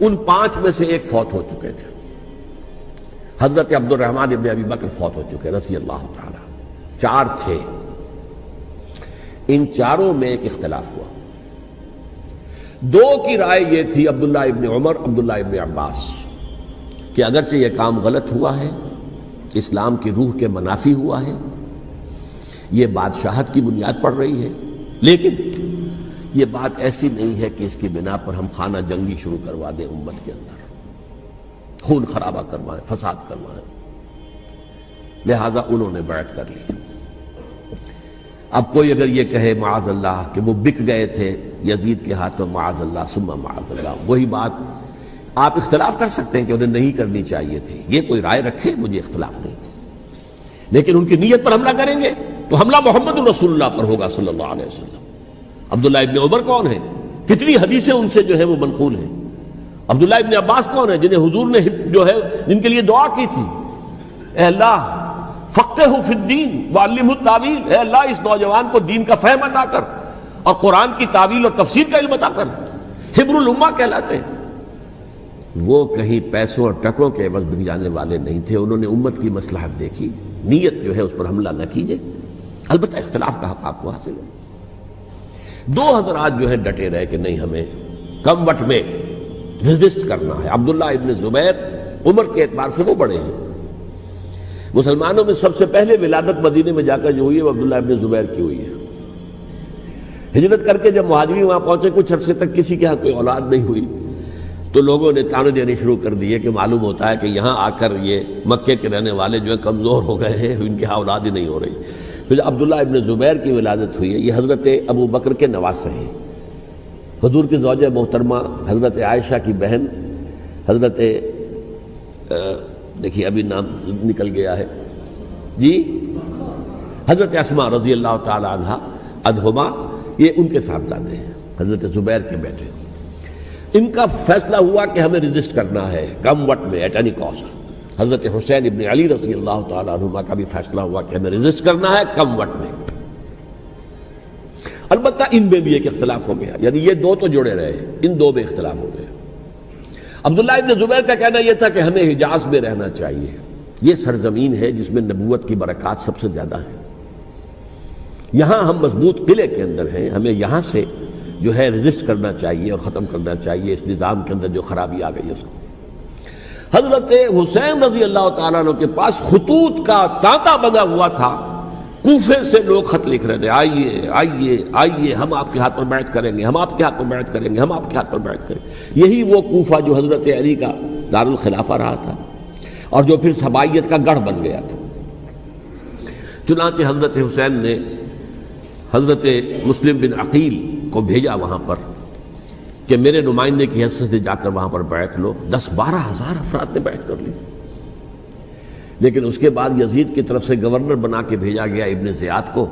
ان 5 میں سے ایک فوت ہو چکے تھے، حضرت عبد الرحمن ابن ابی بکر فوت ہو چکے رضی اللہ تعالی، 4 تھے، ان 4 میں ایک اختلاف ہوا۔ 2 کی رائے یہ تھی، عبداللہ ابن عمر، عبداللہ ابن عباس، کہ اگرچہ یہ کام غلط ہوا ہے، اسلام کی روح کے منافی ہوا ہے، یہ بادشاہت کی بنیاد پڑ رہی ہے، لیکن یہ بات ایسی نہیں ہے کہ اس کی بنا پر ہم خانہ جنگی شروع کروا دیں، امت کے اندر خون خرابہ کروائیں، فساد کروائیں، لہذا انہوں نے بیعت کر لی۔ اب کوئی اگر یہ کہے معاذ اللہ کہ وہ بک گئے تھے یزید کے ہاتھ میں، معاذ اللہ ثم معاذ اللہ، وہی بات آپ اختلاف کر سکتے ہیں کہ انہیں نہیں کرنی چاہیے تھی، یہ کوئی رائے رکھے، مجھے اختلاف نہیں، لیکن ان کی نیت پر حملہ کریں گے تو حملہ محمد رسول اللہ پر ہوگا صلی اللہ علیہ وسلم۔ عبداللہ ابن عمر کون ہیں؟ کتنی حدیثیں ان سے جو ہے وہ منقول ہیں۔ عبداللہ ابن عباس کون ہیں؟ جنہیں حضور نے جو ہے جن کے لیے دعا کی تھی، اے اللہ فقہہ فی الدین وعلمہ التاویل، اے اللہ اس نوجوان کو دین کا فہم عطا کر اور قرآن کی تاویل اور تفسیر کا علم عطا کر، حبر الامہ کہلاتے ہیں۔ وہ کہیں پیسوں اور ٹکوں کے عوض بک جانے والے نہیں تھے، انہوں نے امت کی مصلحت دیکھی، نیت جو ہے اس پر حملہ نہ کیجئے، البتہ اختلاف کا حق آپ کو حاصل ہے۔ 2 حضرات جو ہے ڈٹے رہے کہ نہیں، ہمیں کم وٹ میں ریزسٹ کرنا ہے۔ عبداللہ ابن زبیر عمر کے اعتبار سے وہ بڑے ہیں، مسلمانوں میں سب سے پہلے ولادت مدینے میں جا کر جو ہوئی ہے وہ عبداللہ ابن زبیر کی ہوئی ہے۔ ہجرت کر کے جب مہاجرین وہاں پہنچے، کچھ عرصے تک کسی کے ہاں کوئی اولاد نہیں ہوئی، تو لوگوں نے تانے دینے شروع کر دیے کہ معلوم ہوتا ہے کہ یہاں آ کر یہ مکے کے رہنے والے جو ہیں کمزور ہو گئے ہیں، ان کے ہاں اولاد ہی نہیں ہو رہی۔ پھر عبداللہ ابن زبیر کی ولادت ہوئی ہے، یہ حضرت ابو بکر کے نواسے ہیں، حضور کی زوجہ محترمہ حضرت عائشہ کی بہن، حضرت دیکھیے ابھی نام نکل گیا ہے جی، حضرت اسماء رضی اللہ تعالی عنہا عنہما، یہ ان کے صاحبزادے ہیں، حضرت زبیر کے بیٹے۔ ان کا فیصلہ ہوا کہ ہمیں ریزسٹ کرنا ہے کم وٹ میں، ایٹ اینی کاسٹ۔ حضرت حسین ابن علی رضی اللہ تعالی عنہما کا بھی فیصلہ ہوا کہ ہمیں ریزسٹ کرنا ہے کم وٹ میں۔ البتہ ان میں بھی ایک اختلاف ہو گیا، یعنی یہ 2 تو جڑے رہے، ان 2 میں اختلاف ہو گیا۔ عبداللہ ابن زبیر کا کہنا یہ تھا کہ ہمیں حجاز میں رہنا چاہیے، یہ سرزمین ہے جس میں نبوت کی برکات سب سے زیادہ ہیں، یہاں ہم مضبوط قلعے کے اندر ہیں، ہمیں یہاں سے جو ہے ریزسٹ کرنا چاہیے اور ختم کرنا چاہیے اس نظام کے اندر جو خرابی آ گئی ہے اس کو۔ حضرت حسین رضی اللہ تعالیٰ عنہ کے پاس خطوط کا تانتا بنا ہوا تھا، کوفے سے لوگ خط لکھ رہے تھے، آئیے آئیے آئیے، ہم آپ کے ہاتھ پر بیعت کریں گے، ہم آپ کے ہاتھ پر بیعت کریں گے، ہم آپ کے ہاتھ پر بیعت کریں گے۔ یہی وہ کوفہ جو حضرت علی کا دارالخلافہ رہا تھا اور جو پھر سبائیت کا گڑھ بن گیا تھا۔ چنانچہ حضرت حسین نے حضرت مسلم بن عقیل کو بھیجا وہاں پر کہ میرے نمائندے کی حیثیت سے جا کر وہاں پر بیعت لو۔ 10-12 ہزار افراد نے بیعت کر لی، لیکن اس کے بعد یزید کی طرف سے گورنر بنا کے بھیجا گیا ابن زیاد کو۔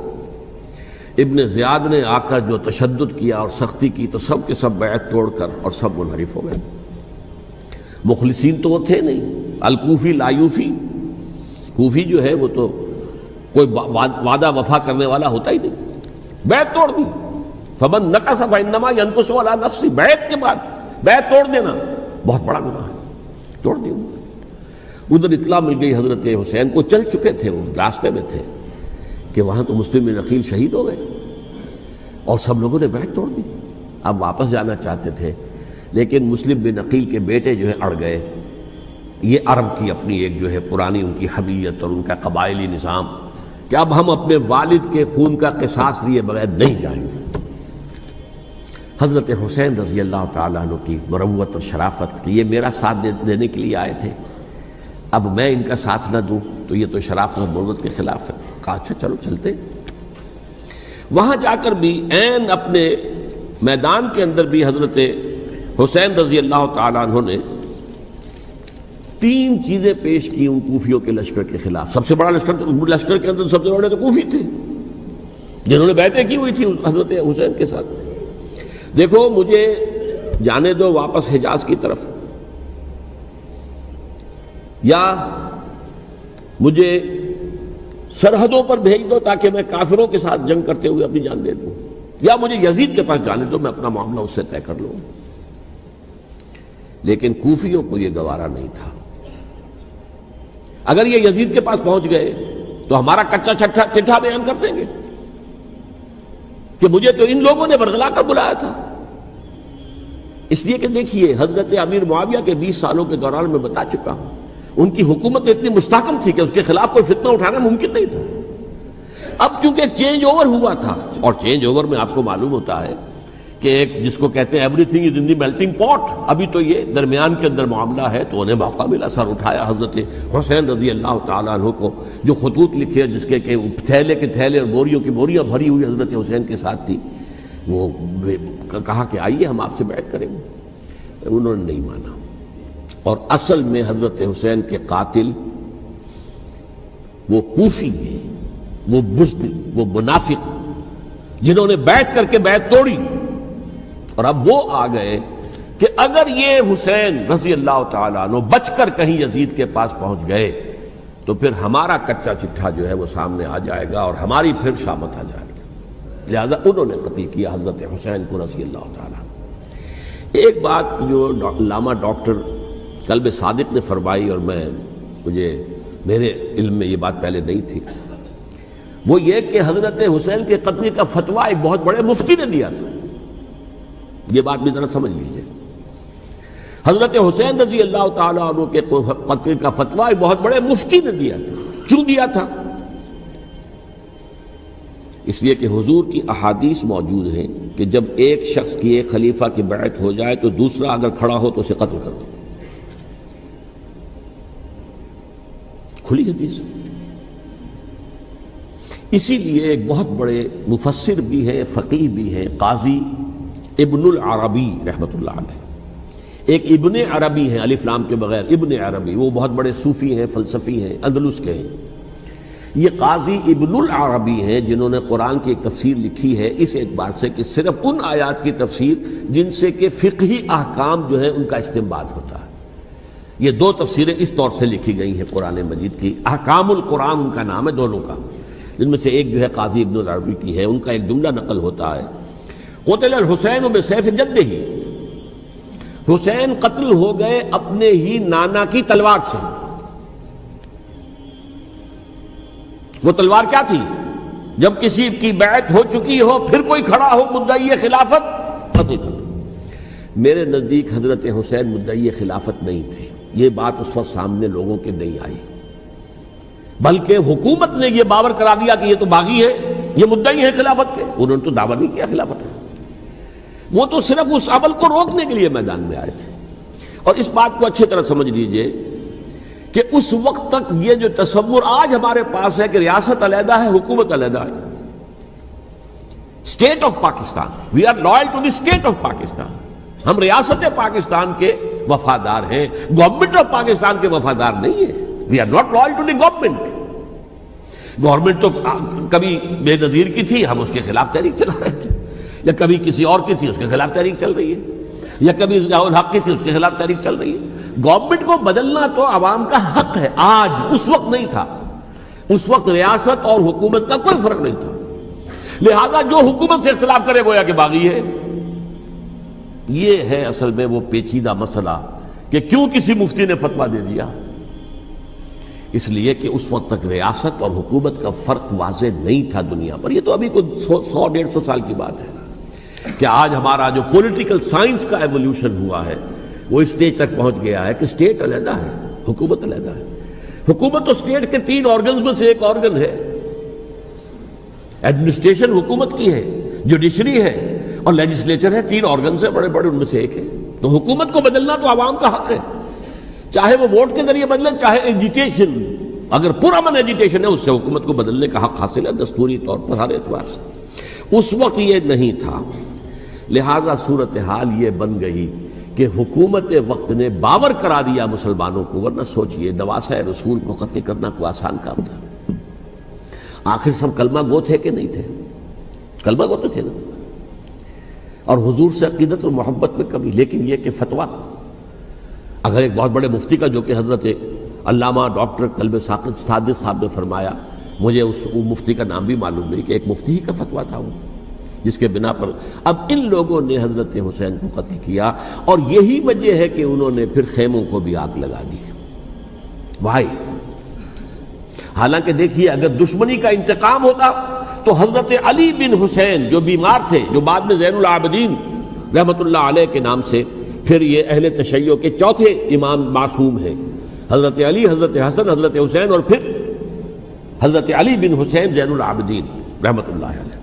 ابن زیاد نے آ کر جو تشدد کیا اور سختی کی تو سب کے سب بیعت توڑ کر اور سب منحرف ہو گئے. مخلصین تو وہ تھے نہیں. الکوفی لایوفی، کوفی جو ہے وہ تو کوئی وعدہ وفا کرنے والا ہوتا ہی نہیں، بیعت توڑ دی. فمن نقص فانما ينقص على نفسه، بیعت کے بعد بیعت توڑ دینا بہت بڑا گناہ ہے، توڑ دی. ادھر اطلاع مل گئی حضرت حسین کو، چل چکے تھے، وہ راستے میں تھے کہ وہاں تو مسلم بن عقیل شہید ہو گئے اور سب لوگوں نے بیعت توڑ دی. اب واپس جانا چاہتے تھے لیکن مسلم بن عقیل کے بیٹے جو ہے اڑ گئے. یہ عرب کی اپنی ایک جو ہے پرانی ان کی حمیت اور ان کا قبائلی نظام کہ اب ہم اپنے والد کے خون کا قصاص لیے بغیر نہیں جائیں گے. حضرت حسین رضی اللہ تعالیٰ عنہ کی مروت اور شرافت کہ یہ میرا ساتھ دینے کے لیے آئے تھے، اب میں ان کا ساتھ نہ دوں تو یہ تو شرافت اور مروت کے خلاف ہے. کہا اچھا چلو چلتے. وہاں جا کر بھی عین اپنے میدان کے اندر بھی حضرت حسین رضی اللہ تعالیٰ عنہ نے 3 چیزیں پیش کی ان کوفیوں کے لشکر کے خلاف. سب سے بڑا لشکر کے اندر سب سے بڑے تو کوفی تھے جنہوں نے بیعتیں کی ہوئی تھی حضرت حسین کے ساتھ. دیکھو مجھے جانے دو واپس حجاز کی طرف، یا مجھے سرحدوں پر بھیج دو تاکہ میں کافروں کے ساتھ جنگ کرتے ہوئے اپنی جان دے دوں، یا مجھے یزید کے پاس جانے دو، میں اپنا معاملہ اس سے طے کر لوں. لیکن کوفیوں کو یہ گوارا نہیں تھا. اگر یہ یزید کے پاس پہنچ گئے تو ہمارا کچا چٹھا بیان کر دیں گے کہ مجھے تو ان لوگوں نے برگلا کر بلایا تھا. اس لیے کہ دیکھیے حضرت امیر معاویہ کے 20 سالوں کے دوران میں بتا چکا ہوں ان کی حکومت اتنی مستحکم تھی کہ اس کے خلاف کوئی فتنہ اٹھانا ممکن نہیں تھا. اب چونکہ ایک چینج اوور ہوا تھا، اور چینج اوور میں آپ کو معلوم ہوتا ہے کہ ایک جس کو کہتے ہیں every thing is in the melting پاٹ، ابھی تو یہ درمیان کے اندر معاملہ ہے، تو انہیں موقع ملا. سر اٹھایا حضرت حسین رضی اللہ تعالیٰ عنہ کو، جو خطوط لکھے جس کے کہ تھیلے کے تھیلے اور بوریوں کی بوریاں بھری ہوئی حضرت حسین کے ساتھ تھی. وہ کہا کہ آئیے ہم آپ سے بیعت کریں گے. انہوں نے نہیں مانا. اور اصل میں حضرت حسین کے قاتل وہ کوفی ہیں، وہ بزدل، وہ منافق جنہوں نے بیعت کر کے بیعت توڑی. اور اب وہ آ گئے کہ اگر یہ حسین رضی اللہ تعالیٰ عنہ بچ کر کہیں یزید کے پاس پہنچ گئے تو پھر ہمارا کچا چٹھا جو ہے وہ سامنے آ جائے گا اور ہماری پھر شامت آ جائے گی. لہذا انہوں نے قتل کیا حضرت حسین کو رضی اللہ تعالیٰ. ایک بات جو علامہ ڈاکٹر قلب صادق نے فرمائی، اور مجھے میرے علم میں یہ بات پہلے نہیں تھی، وہ یہ کہ حضرت حسین کے قتل کا فتویٰ ایک بہت بڑے مفتی نے دیا تھا. یہ بات بھی ذرا سمجھ لیجئے. حضرت حسین رضی اللہ تعالیٰ عنہ کے قتل کا فتویٰ ایک بہت بڑے مفتی نے دیا تھا. کیوں دیا تھا؟ اس لیے کہ حضور کی احادیث موجود ہیں کہ جب ایک شخص کی ایک خلیفہ کی بیعت ہو جائے تو دوسرا اگر کھڑا ہو تو اسے قتل کر دو. کھلی حدیث. اسی لیے ایک بہت بڑے مفسر بھی ہیں، فقیہ بھی ہیں، قاضی ابن العربی رحمۃ اللہ علیہ. ایک ابن عربی ہیں الف لام کے بغیر، ابن عربی، وہ بہت بڑے صوفی ہیں، فلسفی ہیں، اندلس کے ہیں. یہ قاضی ابن العربی ہیں جنہوں نے قرآن کی ایک تفسیر لکھی ہے اس اعتبار سے کہ صرف ان آیات کی تفسیر جن سے کہ فقہی احکام جو ہیں ان کا استنباط ہوتا ہے. یہ 2 تفسیریں اس طور سے لکھی گئی ہیں قرآن مجید کی. احکام القرآن ان کا نام ہے دونوں کا، جن میں سے ایک جو ہے قاضی ابن العربی کی ہے. ان کا ایک جملہ نقل ہوتا ہے، قتل الحسین بسیف جدہ، حسین قتل ہو گئے اپنے ہی نانا کی تلوار سے. وہ تلوار کیا تھی؟ جب کسی کی بیعت ہو چکی ہو پھر کوئی کھڑا ہو مدعی خلافت، قتل کر دو. میرے نزدیک حضرت حسین مدعی خلافت نہیں تھے. یہ بات اس وقت سامنے لوگوں کے نہیں آئی، بلکہ حکومت نے یہ باور کرا دیا کہ یہ تو باغی ہے، یہ مدعی ہے خلافت کے. انہوں نے تو دعویٰ نہیں کیا خلافت کا، وہ تو صرف اس عمل کو روکنے کے لیے میدان میں آئے تھے. اور اس بات کو اچھی طرح سمجھ لیجئے کہ اس وقت تک یہ جو تصور آج ہمارے پاس ہے کہ ریاست علیحدہ ہے، حکومت علیحدہ ہے، state of Pakistan, we are loyal to the state of Pakistan, ہم ریاست پاکستان کے وفادار ہیں، گورنمنٹ آف پاکستان کے وفادار نہیں ہے. We are not loyal to the government. Government تو کبھی بے نظیر کی تھی، ہم اس کے خلاف تحریک چلا رہے تھے، یا کبھی کسی اور کی تھی اس کے خلاف تحریک چل رہی ہے، یا کبھی ضیاء الحق کی تھی اس کے خلاف تحریک چل رہی ہے۔ گورنمنٹ کو بدلنا تو عوام کا حق ہے آج، اس وقت نہیں تھا۔ اس وقت ریاست اور حکومت کا کوئی فرق نہیں تھا، لہذا جو حکومت سے اختلاف کرے گویا کہ باغی ہے۔ یہ ہے اصل میں وہ پیچیدہ مسئلہ کہ کیوں کسی مفتی نے فتویٰ دے دیا، اس لیے کہ اس وقت تک ریاست اور حکومت کا فرق واضح نہیں تھا دنیا پر۔ یہ تو ابھی کوئی 100-150 سال کی بات ہے کہ آج ہمارا جو پولیٹیکل سائنس کا ایولیوشن ہوا ہے وہ اس اسٹیج تک پہنچ گیا ہے کہ اسٹیٹ علیحدہ ہے، حکومت علیحدہ ہے۔ حکومت تو اسٹیٹ کے 3 آرگنز میں سے ایک آرگن ہے، ایڈمنسٹریشن حکومت کی ہے، جوڈیشری ہے اور لیجسلیچر ہے، 3 آرگنز ہیں بڑے بڑے، ان میں سے ایک ہے۔ تو حکومت کو بدلنا تو عوام کا حق ہے، چاہے وہ ووٹ کے ذریعے بدلے چاہے ایجیٹیشن، اگر پرامن ایجیٹیشن ہے اس سے حکومت کو بدلنے کا حق حاصل ہے دستوری طور پر ہر اعتبار سے۔ اس وقت یہ نہیں تھا، لہذا صورتحال یہ بن گئی کہ حکومت وقت نے باور کرا دیا مسلمانوں کو، ورنہ سوچئے نواسہ رسول کو قتل کرنا کوئی آسان کام تھا؟ آخر سب کلمہ گو تھے کہ نہیں تھے؟ کلمہ گو تو تھے نا، اور حضور سے عقیدت اور محبت میں کمی، لیکن یہ کہ فتویٰ اگر ایک بہت بڑے مفتی کا، جو کہ حضرت علامہ ڈاکٹر قلب صادق صاحب نے فرمایا، مجھے اس مفتی کا نام بھی معلوم نہیں، کہ ایک مفتی ہی کا فتویٰ تھا وہ، جس کے بنا پر اب ان لوگوں نے حضرت حسین کو قتل کیا، اور یہی وجہ ہے کہ انہوں نے پھر خیموں کو بھی آگ لگا دی۔ وائی حالانکہ دیکھیے اگر دشمنی کا انتقام ہوتا تو حضرت علی بن حسین جو بیمار تھے، جو بعد میں زین العابدین رحمۃ اللہ علیہ کے نام سے پھر یہ اہل تشیع کے چوتھے امام معصوم ہیں، حضرت علی، حضرت حسن، حضرت حسین، اور پھر حضرت علی بن حسین زین العابدین رحمۃ اللہ علیہ،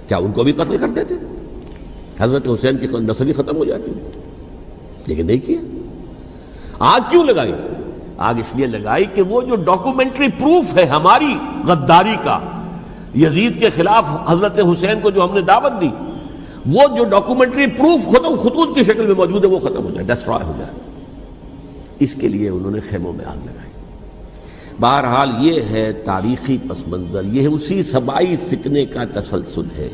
کیا ان کو بھی قتل کر دیتے؟ حضرت حسین کی نسل ہی ختم ہو جاتی، لیکن نہیں کیا۔ آگ کیوں لگائی؟ آگ اس لیے لگائی کہ وہ جو ڈاکومنٹری پروف ہے ہماری غداری کا یزید کے خلاف حضرت حسین کو جو ہم نے دعوت دی، وہ جو ڈاکومنٹری پروف خطوط کی شکل میں موجود ہے وہ ختم ہو جائے، ڈسٹرائے ہو جائے۔ اس کے لیے انہوں نے خیموں میں آگ لگائی۔ بہرحال یہ ہے تاریخی پس منظر، یہ اسی سبائی فتنے کا تسلسل ہے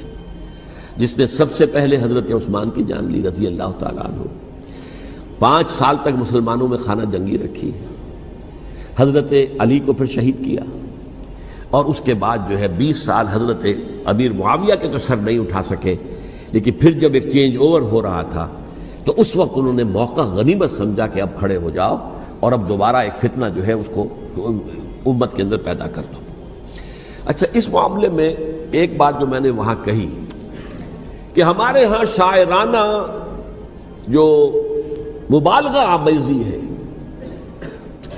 جس نے سب سے پہلے حضرت عثمان کی جان لی رضی اللہ تعالیٰ عنہ۔ 5 سال تک مسلمانوں میں خانہ جنگی رکھی، حضرت علی کو پھر شہید کیا، اور اس کے بعد جو ہے 20 سال حضرت امیر معاویہ کے تو سر نہیں اٹھا سکے، لیکن پھر جب ایک چینج اوور ہو رہا تھا تو اس وقت انہوں نے موقع غنیمت سمجھا کہ اب کھڑے ہو جاؤ اور اب دوبارہ ایک فتنہ جو ہے اس کو امت کے اندر پیدا کر دو۔ اچھا، اس معاملے میں ایک بات جو میں نے وہاں کہی کہ ہمارے ہاں شاعرانہ جو مبالغہ آمیزی ہے،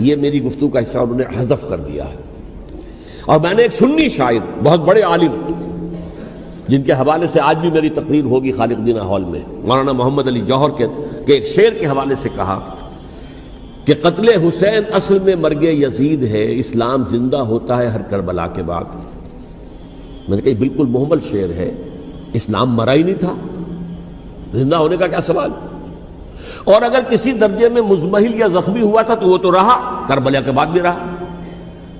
یہ میری گفتگو کا حصہ انہوں نے حذف کر دیا ہے، اور میں نے ایک سنی شاعر، بہت بڑے عالم، جن کے حوالے سے آج بھی میری تقریر ہوگی خالق دینہ ہال میں، مولانا محمد علی جوہر کے ایک شعر کے حوالے سے کہا کہ قتل حسین اصل میں مرگ یزید ہے، اسلام زندہ ہوتا ہے ہر کربلا کے بعد۔ میں نے کہا بالکل محمل شعر ہے، اسلام مرا ہی نہیں تھا، زندہ ہونے کا کیا سوال؟ اور اگر کسی درجے میں مزمحل یا زخمی ہوا تھا تو وہ تو رہا، کربلا کے بعد بھی رہا،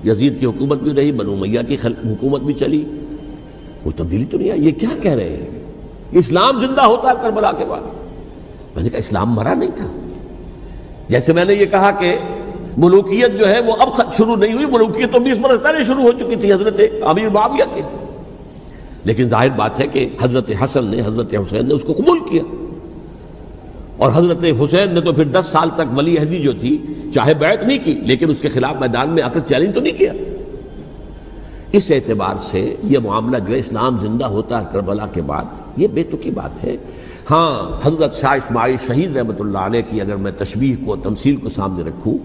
یزید کی حکومت بھی رہی، بنو امیہ کی حکومت بھی چلی، کوئی تبدیلی تو نہیں آئی۔ یہ کیا کہہ رہے ہیں؟ اسلام زندہ ہوتا ہے کربلا کے بعد؟ میں نے کہا اسلام مرا نہیں تھا۔ جیسے میں نے یہ کہا کہ ملوکیت جو ہے وہ اب شروع نہیں ہوئی، ملوکیت تو 20 برس پہلے شروع ہو چکی تھی حضرت امیر معاویہ کے، لیکن ظاہر بات ہے کہ حضرت حسن نے، حضرت حسین نے اس کو قبول کیا، اور حضرت حسین نے تو پھر 10 سال تک ولی عہدی جو تھی چاہے بیعت نہیں کی، لیکن اس کے خلاف میدان میں آ کر چیلنج تو نہیں کیا۔ اس اعتبار سے یہ معاملہ جو ہے اسلام زندہ ہوتا ہے کربلا کے بعد، یہ بے تکی بات ہے۔ ہاں، حضرت شاہ اسماعیل شہید رحمۃ اللہ علیہ کی اگر میں تشبیہ کو، تمثیل کو سامنے رکھوں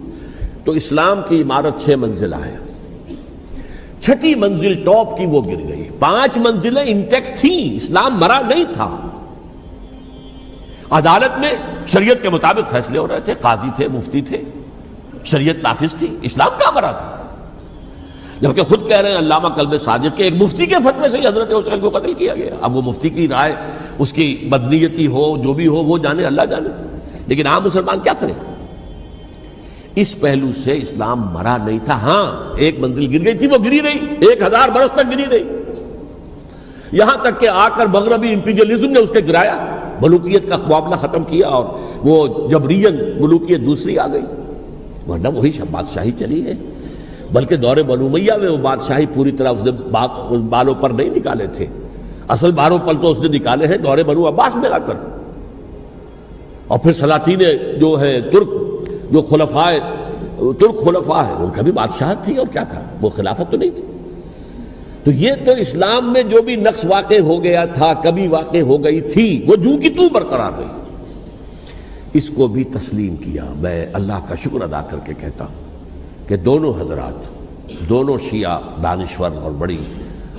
تو اسلام کی عمارت 6 منزلہ ہے، 6ٹھی منزل ٹاپ کی وہ گر گئی، 5 منزلیں انٹیکٹ تھیں، اسلام مرا نہیں تھا۔ عدالت میں شریعت کے مطابق فیصلے ہو رہے تھے، قاضی تھے، مفتی تھے، شریعت نافذ تھی، اسلام کہاں مرا تھا؟ جبکہ خود کہہ رہے ہیں علامہ قلب صادق کے ایک مفتی کے فتوے سے حضرت حسین کو قتل کیا گیا۔ اب وہ مفتی کی رائے، اس کی بدنیتی ہو، جو بھی ہو، وہ جانے، اللہ جانے، لیکن عام مسلمان کیا کرے؟ اس پہلو سے اسلام مرا نہیں تھا. ہاں ایک منزل گر گئی تھی، وہ گری رہی، 1000 برس تک گری رہی، یہاں تک کہ آ کر مغربی امپیریلزم نے اس کے گرایا، ملوکیت کا معاملہ ختم کیا، اور وہ جبرین ملوکیت دوسری آ گئی. ورنہ وہی بادشاہی چلی ہے. بلکہ دور بنو امیہ میں وہ بادشاہی پوری طرح اس نے بالوں پر نہیں نکالے تھے، اصل بالوں پر تو اس نے نکالے ہیں دور بنو عباس میں آ کر. اور پھر سلاطین جو ہے ترک، جو ترک خلفاء ہے، ان کا بھی بادشاہت تھی، اور کیا تھا، وہ خلافت تو نہیں تھی. تو یہ تو اسلام میں جو بھی نقص واقع ہو گیا تھا، کبھی واقع ہو گئی تھی، وہ جو کی تو برقرار رہی. اس کو بھی تسلیم کیا. میں اللہ کا شکر ادا کر کے کہتا ہوں کہ دونوں حضرات، دونوں شیعہ دانشور اور بڑی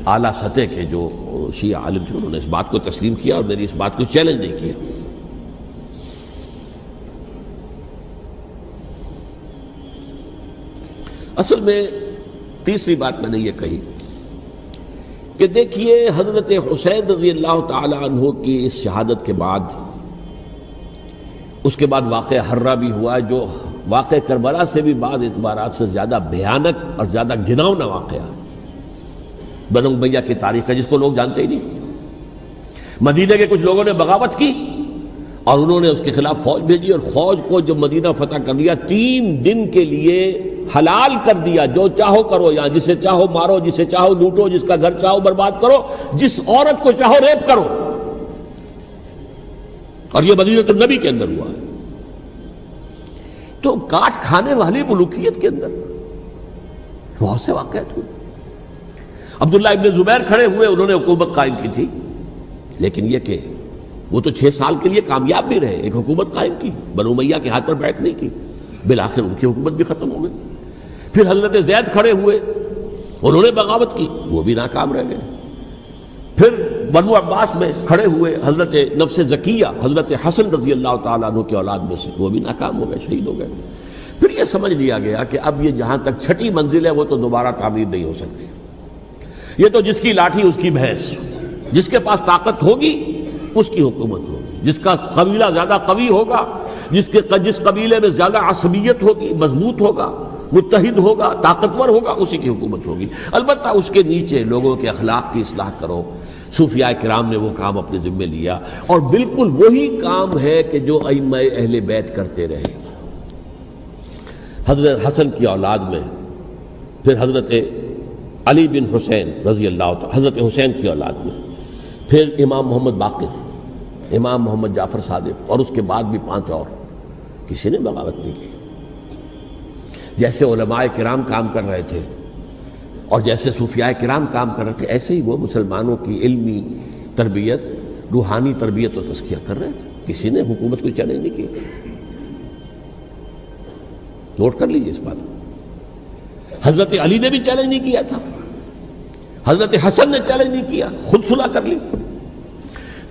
اعلیٰ سطح کے جو شیعہ عالم تھے، انہوں نے اس بات کو تسلیم کیا اور میری اس بات کو چیلنج نہیں کیا. اصل میں تیسری بات میں نے یہ کہی کہ دیکھیے حضرت حسین رضی اللہ تعالی عنہ کی اس شہادت کے بعد، اس کے بعد واقعہ حرہ بھی ہوا، جو واقعہ کربلا سے بھی بعض اعتبارات سے زیادہ بھیانک اور زیادہ گھناؤنا واقعہ ہے بنو امیہ کی تاریخ ہے، جس کو لوگ جانتے ہی نہیں. مدینہ کے کچھ لوگوں نے بغاوت کی اور انہوں نے اس کے خلاف فوج بھیجی، اور فوج کو جب مدینہ فتح کر لیا، 3 دن کے لیے حلال کر دیا، جو چاہو کرو، یہاں جسے چاہو مارو، جسے چاہو لوٹو، جس کا گھر چاہو برباد کرو، جس عورت کو چاہو ریپ کرو. اور یہ مدینہ النبی کے اندر ہوا ہے. تو کاٹ کھانے والی ملوکیت کے اندر بہت سے واقعات ہوئے. عبداللہ ابن زبیر کھڑے ہوئے، انہوں نے حکومت قائم کی تھی، لیکن یہ کہ وہ تو 6 سال کے لیے کامیاب بھی رہے، ایک حکومت قائم کی، بنو امیہ کے ہاتھ پر بیعت نہیں کی، بالآخر ان کی حکومت بھی ختم ہو گئی. پھر حضرت زید کھڑے ہوئے، انہوں نے بغاوت کی، وہ بھی ناکام رہ گئے. پھر بنو عباس میں کھڑے ہوئے حضرت نفس زکیہ، حضرت حسن رضی اللہ تعالیٰ عنہ کے اولاد میں سے، وہ بھی ناکام ہو گئے، شہید ہو گئے. پھر یہ سمجھ لیا گیا کہ اب یہ جہاں تک 6ٹھی منزل ہے وہ تو دوبارہ تعمیر نہیں ہو سکتی. یہ تو جس کی لاٹھی اس کی بھینس، جس کے پاس طاقت ہوگی اس کی حکومت ہوگی، جس کا قبیلہ زیادہ قوی ہوگا، جس قبیلے میں زیادہ عصبیت ہوگی، مضبوط ہوگا، متحد ہوگا، طاقتور ہوگا، اسی کی حکومت ہوگی. البتہ اس کے نیچے لوگوں کے اخلاق کی اصلاح کرو. صوفیاء کرام نے وہ کام اپنے ذمے لیا، اور بالکل وہی کام ہے کہ جو ائمہ اہل بیت کرتے رہے. حضرت حسن کی اولاد میں پھر حضرت علی بن حسین رضی اللہ تعالی، حضرت حسین کی اولاد میں پھر امام محمد باقر، امام محمد جعفر صادق، اور اس کے بعد بھی 5 اور. کسی نے بغاوت نہیں کی. جیسے علماء کرام کام کر رہے تھے اور جیسے صوفیاء کرام کام کر رہے تھے، ایسے ہی وہ مسلمانوں کی علمی تربیت، روحانی تربیت و تزکیہ کر رہے تھے. کسی نے حکومت کو چیلنج نہیں کیا. نوٹ کر لیجیے اس بات کو. حضرت علی نے بھی چیلنج نہیں کیا تھا، حضرت حسن نے چیلنج نہیں کیا، خود صلح کر لی.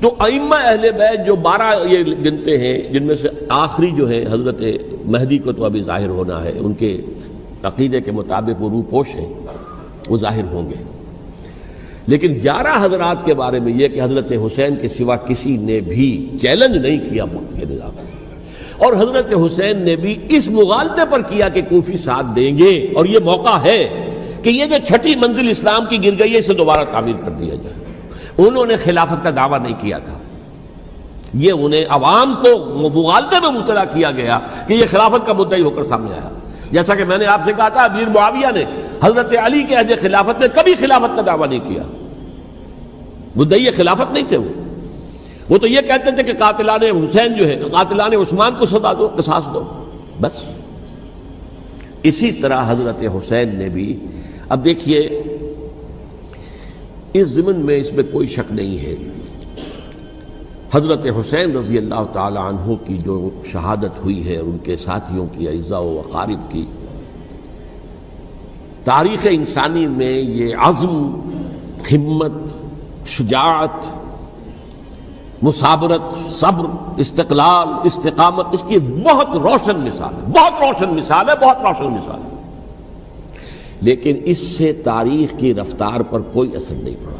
تو ائمہ اہل بیت جو 12 یہ گنتے ہیں، جن میں سے آخری جو ہے حضرت مہدی کو تو ابھی ظاہر ہونا ہے، ان کے عقیدے کے مطابق وہ روح پوش ہیں، وہ ظاہر ہوں گے. لیکن 11 حضرات کے بارے میں یہ کہ حضرت حسین کے سوا کسی نے بھی چیلنج نہیں کیا وقت کے نظام. اور حضرت حسین نے بھی اس مغالطے پر کیا کہ کوفی ساتھ دیں گے، اور یہ موقع ہے کہ یہ جو 6ٹھی منزل اسلام کی گر گئی ہے، اسے دوبارہ تعمیر کر دیا جائے. انہوں نے خلافت کا دعویٰ نہیں کیا تھا، یہ انہیں عوام کو مغالطے میں مبتلا کیا گیا کہ یہ خلافت کا مدعی ہو کر سامنے آیا. جیسا کہ میں نے آپ سے کہا تھا، امیر معاویہ نے حضرت علی کے عہد خلافت میں کبھی خلافت کا دعویٰ نہیں کیا. مدعی خلافت نہیں تھے وہ تو یہ کہتے تھے کہ قاتلان حسین جو ہے، قاتلان عثمان کو سزا دو، قصاص دو، بس. اسی طرح حضرت حسین نے بھی. اب دیکھیے اس ضمن میں اس میں کوئی شک نہیں ہے، حضرت حسین رضی اللہ تعالی عنہ کی جو شہادت ہوئی ہے، ان کے ساتھیوں کی، اعزاء و اقارب کی، تاریخ انسانی میں یہ عزم، ہمت، شجاعت، مثابرت، صبر، استقلال، استقامت، اس کی بہت روشن مثال ہے، بہت روشن مثال ہے، بہت روشن مثال ہے. لیکن اس سے تاریخ کی رفتار پر کوئی اثر نہیں پڑا.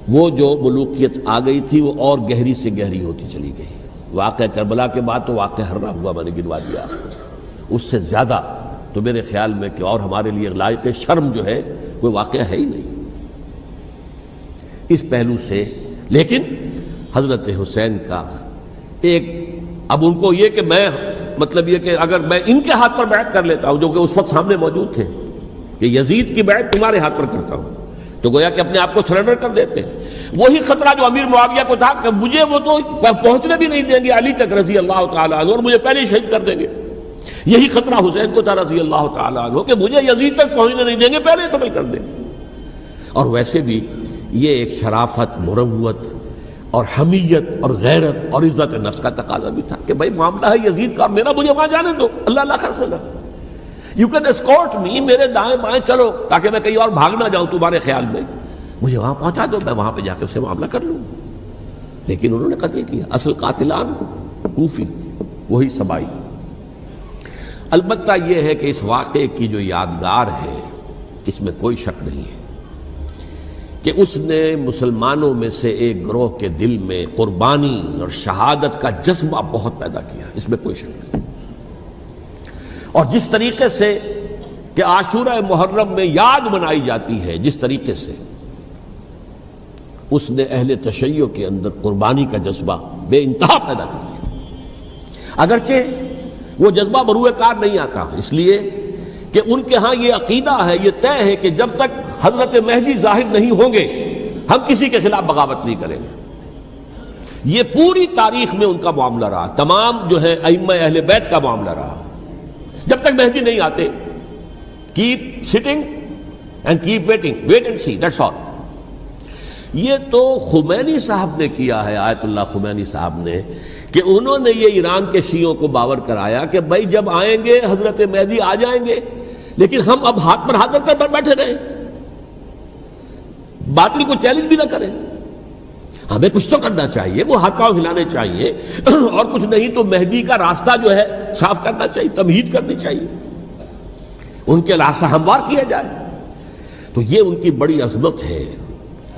وہ جو ملوکیت آ گئی تھی وہ اور گہری سے گہری ہوتی چلی گئی. واقعہ کربلا کے بعد تو واقعہ ہررا ہوا، میں نے گنوا دیا آپ کو، اس سے زیادہ تو میرے خیال میں کہ اور ہمارے لیے لائق شرم جو ہے کوئی واقعہ ہے ہی نہیں اس پہلو سے۔ لیکن حضرت حسین کا ایک، اب ان کو یہ کہ میں مطلب یہ کہ اگر میں ان کے ہاتھ پر بیعت کر لیتا ہوں جو کہ اس وقت سامنے موجود تھے کہ یزید کی بیعت تمہارے ہاتھ پر کرتا ہوں، تو گویا کہ اپنے آپ کو سرنڈر کر دیتے ہیں۔ وہی خطرہ جو امیر معاویہ کو تھا کہ مجھے وہ تو پہنچنے بھی نہیں دیں گے علی تک رضی اللہ تعالیٰ عنہ، اور مجھے پہلے ہی شہید کر دیں گے۔ یہی خطرہ حسین کو تھا رضی اللہ تعالیٰ عنہ کہ مجھے یزید تک پہنچنے نہیں دیں گے، پہلے قتل کر دیں گے۔ اور ویسے بھی یہ ایک شرافت، مروت اور حمیت اور غیرت اور عزت نفس کا تقاضا بھی تھا کہ بھائی معاملہ ہے یزید کا، میرا مجھے وہاں جانے دو، اللہ اللہ خرصلہ، یو کین اسکورٹ می، میرے دائیں بائیں چلو تاکہ میں کہیں اور بھاگ نہ جاؤں تمہارے خیال میں، مجھے وہاں پہنچا دو، میں وہاں پہ جا کے اس سے معاملہ کر لوں۔ لیکن انہوں نے قتل کیا، اصل قاتلان کوفی، وہی سبائی۔ البتہ یہ ہے کہ اس واقعے کی جو یادگار ہے اس میں کوئی شک نہیں ہے کہ اس نے مسلمانوں میں سے ایک گروہ کے دل میں قربانی اور شہادت کا جذبہ بہت پیدا کیا، اس میں کوئی شک نہیں۔ اور جس طریقے سے کہ عاشورہ محرم میں یاد منائی جاتی ہے، جس طریقے سے اس نے اہل تشیع کے اندر قربانی کا جذبہ بے انتہا پیدا کر دیا، اگرچہ وہ جذبہ بروئے کار نہیں آتا، اس لیے کہ ان کے ہاں یہ عقیدہ ہے، یہ طے ہے کہ جب تک حضرت مہدی ظاہر نہیں ہوں گے ہم کسی کے خلاف بغاوت نہیں کریں گے۔ یہ پوری تاریخ میں ان کا معاملہ رہا، تمام جو ہے ائمہ اہل بیت کا معاملہ رہا، جب تک مہدی نہیں آتے keep sitting and keep waiting, wait and see, that's all. یہ تو خمینی صاحب نے کیا ہے، آیت اللہ خمینی صاحب نے، کہ انہوں نے یہ ایران کے شیعوں کو باور کرایا کہ بھائی جب آئیں گے حضرت مہدی آ جائیں گے، لیکن ہم اب ہاتھ پر ہاتھ کر بیٹھے رہیں، باطل کو چیلنج بھی نہ کریں، ہمیں کچھ تو کرنا چاہیے، وہ ہاتھ پاؤں ہلانے چاہیے، اور کچھ نہیں تو مہدی کا راستہ جو ہے صاف کرنا چاہیے، تمہید کرنی چاہیے، ان کے راستہ ہموار کیا جائے۔ تو یہ ان کی بڑی عظمت ہے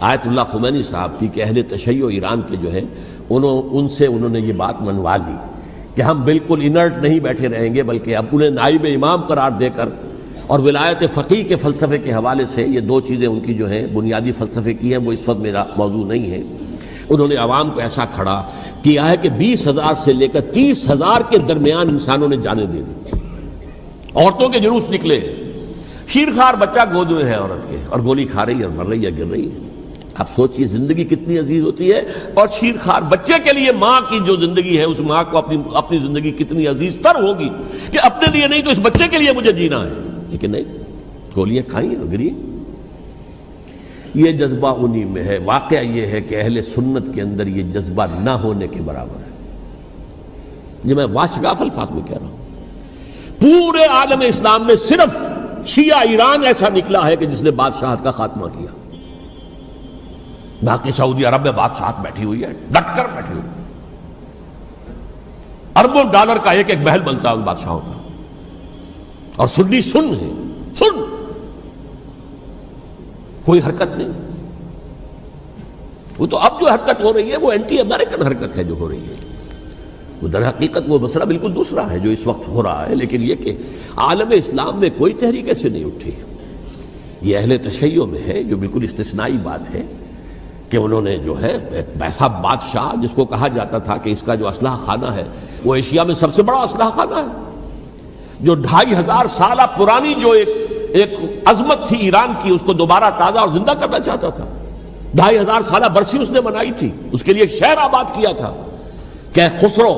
آیت اللہ خمینی صاحب کی کہ اہل تشیع ایران کے جو ہے ان سے انہوں نے یہ بات منوا لی کہ ہم بالکل انرٹ نہیں بیٹھے رہیں گے، بلکہ اب انہیں نائب امام قرار دے کر اور ولایت فقیہ کے فلسفے کے حوالے سے، یہ دو چیزیں ان کی جو ہیں بنیادی فلسفے کی ہیں، وہ اس وقت میرا موضوع نہیں ہے، انہوں نے عوام کو ایسا کھڑا کیا ہے کہ 20,000 سے لے کر 30,000 کے درمیان انسانوں نے جانیں دے دی، عورتوں کے جلوس نکلے، شیرخوار بچہ گود میں ہے عورت کے اور گولی کھا رہی ہے اور مر رہی ہے، گر رہی ہے۔ آپ سوچئے زندگی کتنی عزیز ہوتی ہے، اور شیرخوار بچے کے لیے ماں کی جو زندگی ہے، اس ماں کو اپنی زندگی کتنی عزیز تر ہوگی کہ اپنے لیے نہیں تو اس بچے کے لیے مجھے جینا ہے، لیکن نہیں، گولیاں کھائیں اور گری۔ یہ جذبہ انہی میں ہے۔ واقعہ یہ ہے کہ اہل سنت کے اندر یہ جذبہ نہ ہونے کے برابر ہے، یہ میں واشگاف الفاظ میں کہہ رہا ہوں۔ پورے عالم اسلام میں صرف شیعہ ایران ایسا نکلا ہے کہ جس نے بادشاہت کا خاتمہ کیا، باقی سعودی عرب میں بادشاہت بیٹھی ہوئی ہے، ڈٹ کر بیٹھی ہوئی، اربوں ڈالر کا ایک ایک محل بنتا ہے ان بادشاہوں کا، اور سنی سن ہے، سن، کوئی حرکت نہیں۔ وہ تو اب جو حرکت ہو رہی ہے وہ اینٹی امریکن حرکت ہے جو ہو رہی ہے، وہ در حقیقت وہ مسئلہ بالکل دوسرا ہے جو اس وقت ہو رہا ہے، لیکن یہ کہ عالم اسلام میں کوئی تحریک ایسے نہیں اٹھی۔ یہ اہل تشیع میں ہے جو بالکل استثنائی بات ہے کہ انہوں نے جو ہے ایسا بادشاہ جس کو کہا جاتا تھا کہ اس کا جو اسلحہ خانہ ہے وہ ایشیا میں سب سے بڑا اسلحہ خانہ ہے، جو 2500 سالہ پرانی جو ایک عظمت تھی ایران کی، اس کو دوبارہ تازہ اور زندہ کرنا چاہتا تھا۔ 2500 سالہ برسی اس نے منائی تھی، اس کے لیے ایک شہر آباد کیا تھا کہ خسرو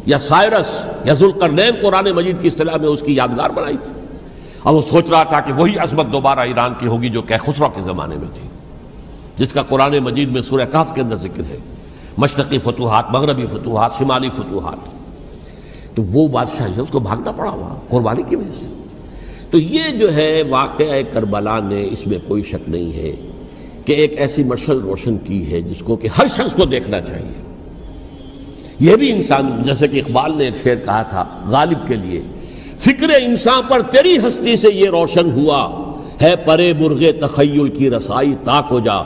یا سائرس یا ذوالقرنین قرآن مجید کی اصطلاح میں اس کی یادگار بنائی تھی، اور وہ سوچ رہا تھا کہ وہی عظمت دوبارہ ایران کی ہوگی جو کہ خسرو کے زمانے میں تھی، جس کا قرآن مجید میں سورہ کہف کے اندر ذکر ہے، مشرقی فتوحات، مغربی فتوحات، شمالی فتوحات۔ تو وہ بادشاہ ہے، اس کو بھاگنا پڑا وہاں قربانی کی وجہ سے۔ تو یہ جو ہے واقعہ کربلا نے، اس میں کوئی شک نہیں ہے کہ ایک ایسی مشعل روشن کی ہے جس کو کہ ہر شخص کو دیکھنا چاہیے۔ یہ بھی انسان، جیسے کہ اقبال نے ایک شعر کہا تھا غالب کے لیے، فکر انسان پر تیری ہستی سے یہ روشن ہوا ہے، پرے مرغ تخیل کی رسائی تاک ہو جا،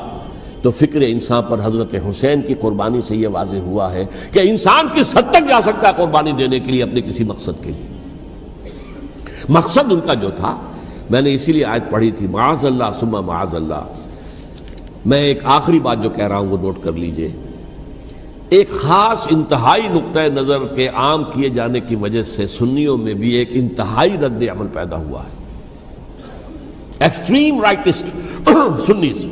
تو فکر انسان پر حضرت حسین کی قربانی سے یہ واضح ہوا ہے کہ انسان کس حد تک جا سکتا ہے قربانی دینے کے لیے اپنے کسی مقصد کے لیے۔ مقصد ان کا جو تھا، میں نے اسی لیے آیت پڑھی تھی، معاذ اللہ ثم معاذ اللہ۔ میں ایک آخری بات جو کہہ رہا ہوں وہ نوٹ کر لیجئے، ایک خاص انتہائی نقطۂ نظر کے عام کیے جانے کی وجہ سے سنیوں میں بھی ایک انتہائی رد عمل پیدا ہوا ہے، ایکسٹریم رائٹسٹ سنیز۔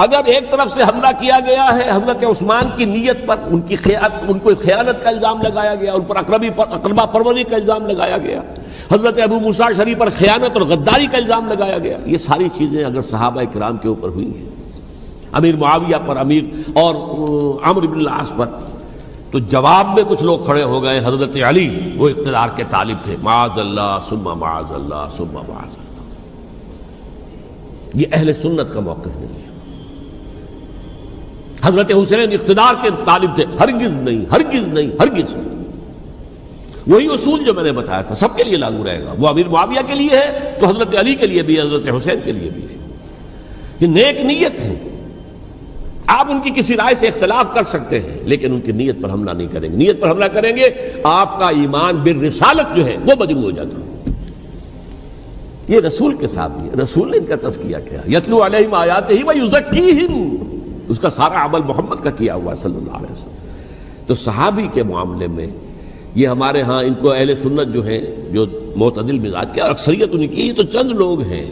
اگر ایک طرف سے حملہ کیا گیا ہے حضرت عثمان کی نیت پر، ان کو خیانت کا الزام لگایا گیا، ان پر اقربا پروری کا الزام لگایا گیا، حضرت ابو موسیٰ شریف پر خیانت اور غداری کا الزام لگایا گیا، یہ ساری چیزیں اگر صحابہ کرام کے اوپر ہوئی ہیں، امیر معاویہ پر، امیر اور عمرو بن العاص پر، تو جواب میں کچھ لوگ کھڑے ہو گئے، حضرت علی وہ اقتدار کے طالب تھے، معاذ اللہ ثم معاذ اللہ ثم معاذ اللہ۔ یہ اہل سنت کا موقف نہیں ہے۔ حضرت حسین اقتدار کے طالب تھے، ہرگز نہیں، ہرگز نہیں، ہرگز نہیں۔ وہی اصول جو میں نے بتایا تھا سب کے لیے لاگو رہے گا، وہ امیر معاویہ کے لیے ہے تو حضرت علی کے لیے بھی ہے، حضرت حسین کے لیے بھی ہے۔ یہ نیک نیت ہے، آپ ان کی کسی رائے سے اختلاف کر سکتے ہیں لیکن ان کی نیت پر حملہ نہیں کریں گے۔ نیت پر حملہ کریں گے آپ کا ایمان بالرسالت جو ہے وہ مجروح ہو جاتا ہے۔ یہ رسول کے ساتھ بھی ہے، رسول نے ان کا تزکیہ کیا، یتلو علیہم آیاتہ ویزکیہم، اس کا سارا عمل محمد کا کیا ہوا صلی اللہ علیہ وسلم۔ تو صحابی کے معاملے میں یہ ہمارے ہاں ان کو اہل سنت جو ہیں، جو معتدل مزاج کے، اور اکثریت ان کی، یہ تو چند لوگ ہیں،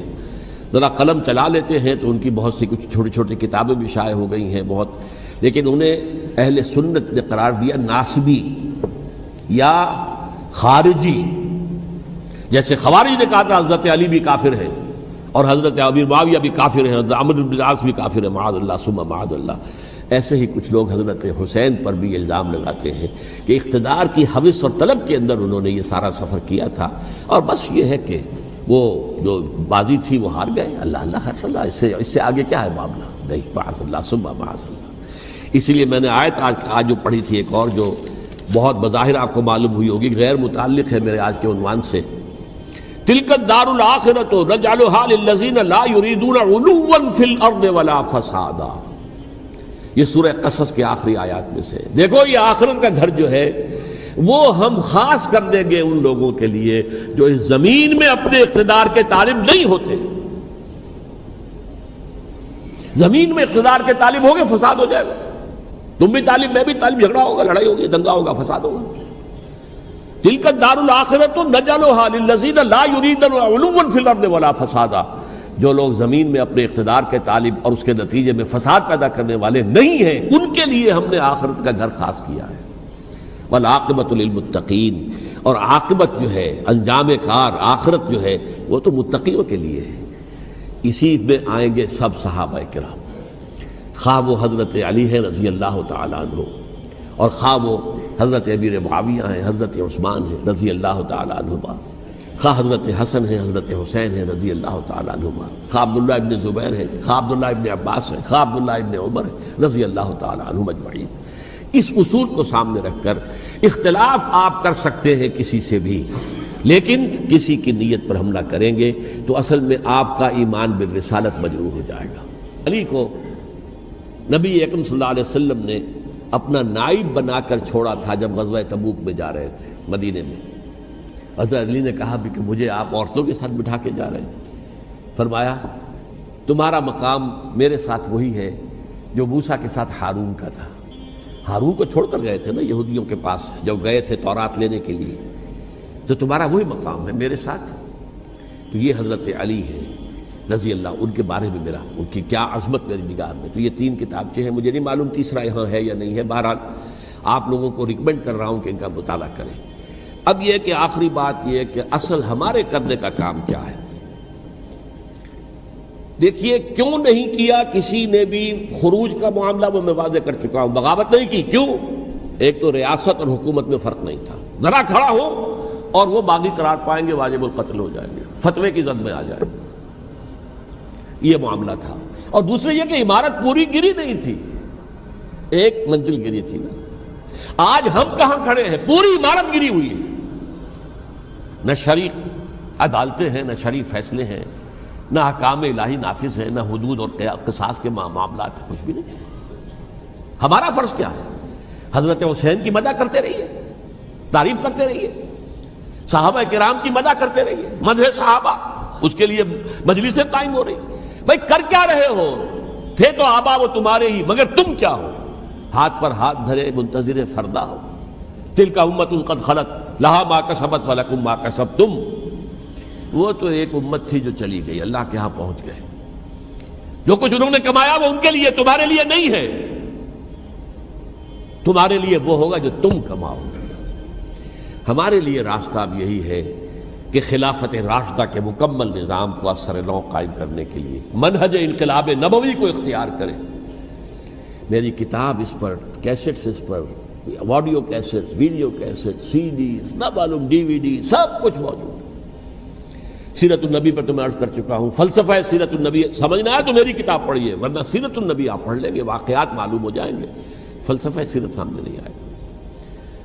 ذرا قلم چلا لیتے ہیں تو ان کی بہت سی کچھ چھوٹی چھوٹی کتابیں بھی شائع ہو گئی ہیں بہت، لیکن انہیں اہل سنت نے قرار دیا ناسبی یا خارجی۔ جیسے خوارج نے کہا تھا حضرت علی بھی کافر ہے اور حضرت امیر معاویہ بھی کافر ہے، حضرت عمرو بن العاص بھی کافر ہے، معاذ اللہ ثم معاذ اللہ۔ ایسے ہی کچھ لوگ حضرت حسین پر بھی الزام لگاتے ہیں کہ اقتدار کی ہوس اور طلب کے اندر انہوں نے یہ سارا سفر کیا تھا، اور بس یہ ہے کہ وہ جو بازی تھی وہ ہار گئے، اللہ اللہ خیر صلی اللہ، اس سے آگے کیا ہے معاملہ؟ نہیں، معاذ اللہ ثم معاذ اللہ۔ اسی لیے میں نے آیت آج جو پڑھی تھی ایک اور جو بہت بظاہر آپ کو معلوم ہوئی ہوگی، غیر متعلق ہے میرے آج کے عنوان سے، تلک الدار الآخرۃ نجعلھا للذین لا یریدون علوا فی الارض ولا فسادا۔ یہ سورہ قصص کے آخری آیات میں سے، دیکھو یہ آخرت کا گھر جو ہے وہ ہم خاص کر دیں گے ان لوگوں کے لیے جو اس زمین میں اپنے اقتدار کے طالب نہیں ہوتے۔ زمین میں اقتدار کے طالب ہوگے فساد ہو جائے گا، تم بھی طالب میں بھی طالب، جھگڑا ہوگا، لڑائی ہوگی، دنگا ہوگا، فساد ہوگا۔ تلک الدار الآخرۃ نجعلھا للذین لا یریدون علوا فی الارض ولا فسادا۔ جو لوگ زمین میں اپنے اقتدار کے طالب اور اس کے نتیجے میں فساد پیدا کرنے والے نہیں ہیں، ان کے لیے ہم نے آخرت کا گھر خاص کیا ہے۔ والعاقبۃ للمتقین، اور عاقبت جو ہے، انجام کار، آخرت جو ہے وہ تو متقیوں کے لیے ہے۔ اسی میں آئیں گے سب صحابہ کرام، خواہ وہ حضرت علی ہیں رضی اللہ تعالیٰ عنہ، اور خواہ وہ حضرت امیر معاویہ ہیں، حضرت عثمان ہیں رضی اللہ تعالیٰ عنہما، خواہ حضرت حسن ہیں، حضرت حسین ہیں رضی اللہ تعالیٰ عنہما، خواہ عبداللہ ابن زبیر ہیں، خواہ عبداللہ ابن عباس ہیں، خواہ عبداللہ ابن عمر ہیں رضی اللہ تعالیٰ عنہم اجمعین۔ اس اصول کو سامنے رکھ کر اختلاف آپ کر سکتے ہیں کسی سے بھی، لیکن کسی کی نیت پر حملہ کریں گے تو اصل میں آپ کا ایمان بالرسالت مجروح ہو جائے گا۔ علی کو نبی اکرم صلی اللہ علیہ وسلم نے اپنا نائب بنا کر چھوڑا تھا جب غزوہ تبوک میں جا رہے تھے مدینے میں۔ حضرت علی نے کہا بھی کہ مجھے آپ عورتوں کے ساتھ بٹھا کے جا رہے ہیں۔ فرمایا تمہارا مقام میرے ساتھ وہی ہے جو موسیٰ کے ساتھ ہارون کا تھا۔ ہارون کو چھوڑ کر گئے تھے نا یہودیوں کے پاس جب گئے تھے تورات لینے کے لیے، تو تمہارا وہی مقام ہے میرے ساتھ۔ تو یہ حضرت علی ہے رضی اللہ، ان کے بارے میں میرا، ان کی کیا عظمت میری نگاہ میں۔ تو یہ 3 کتابچے ہیں، مجھے نہیں معلوم تیسرا یہاں ہے یا نہیں ہے، بہرحال آپ لوگوں کو ریکمینڈ کر رہا ہوں کہ ان کا مطالعہ کریں۔ اب یہ کہ آخری بات یہ ہے کہ اصل ہمارے کرنے کا کام کیا ہے۔ دیکھیے کیوں نہیں کیا کسی نے بھی خروج کا معاملہ، وہ میں واضح کر چکا ہوں، بغاوت نہیں کی، کیوں؟ ایک تو ریاست اور حکومت میں فرق نہیں تھا، ذرا کھڑا ہو اور وہ باغی قرار پائیں گے، واجب القتل ہو جائیں گے، فتوے کی زد میں آ جائے، یہ معاملہ تھا۔ اور دوسرے یہ کہ عمارت پوری گری نہیں تھی، ایک منزل گری تھی نا۔ آج ہم کہاں کھڑے ہیں؟ پوری عمارت گری ہوئی ہے، نہ شرعی عدالتیں ہیں، نہ شرعی فیصلے ہیں، نہ احکام الہی نافذ ہے، نہ حدود اور قصاص کے معاملات، کچھ بھی نہیں۔ ہمارا فرض کیا ہے؟ حضرت حسین کی مدح کرتے رہیے، تعریف کرتے رہیے، صحابہ کرام کی مدح کرتے رہیے، مدح صحابہ، اس کے لیے مجلسیں قائم ہو رہی۔ بھائی کر کیا رہے ہو؟ تھے تو آبا وہ تمہارے ہی، مگر تم کیا ہو؟ ہاتھ پر ہاتھ دھرے منتظر فردا ہو۔ تلک امۃ قد خلت لہا ما کسبت ولکم ما کسبتم۔ وہ تو ایک امت تھی جو چلی گئی، اللہ کے ہاں پہنچ گئے، جو کچھ انہوں نے کمایا وہ ان کے لیے، تمہارے لیے نہیں ہے۔ تمہارے لیے وہ ہوگا جو تم کماؤ گے۔ ہمارے لیے راستہ اب یہی ہے کہ خلافت راشدہ کے مکمل نظام کو اثر نو قائم کرنے کے لیے منہج انقلاب نبوی کو اختیار کریں۔ میری کتاب اس پر، کیسٹس اس پر، آڈیو کیسٹس، ویڈیو کیسٹ، سی ڈیز، نہ معلوم ڈی وی ڈی، سب کچھ موجود ہے۔ سیرت النبی پر تو میں عرض کر چکا ہوں، فلسفہ سیرت النبی سمجھنا ہے تو میری کتاب پڑھیے، ورنہ سیرت النبی آپ پڑھ لیں گے، واقعات معلوم ہو جائیں گے، فلسفہ سیرت سامنے نہیں آئے گا۔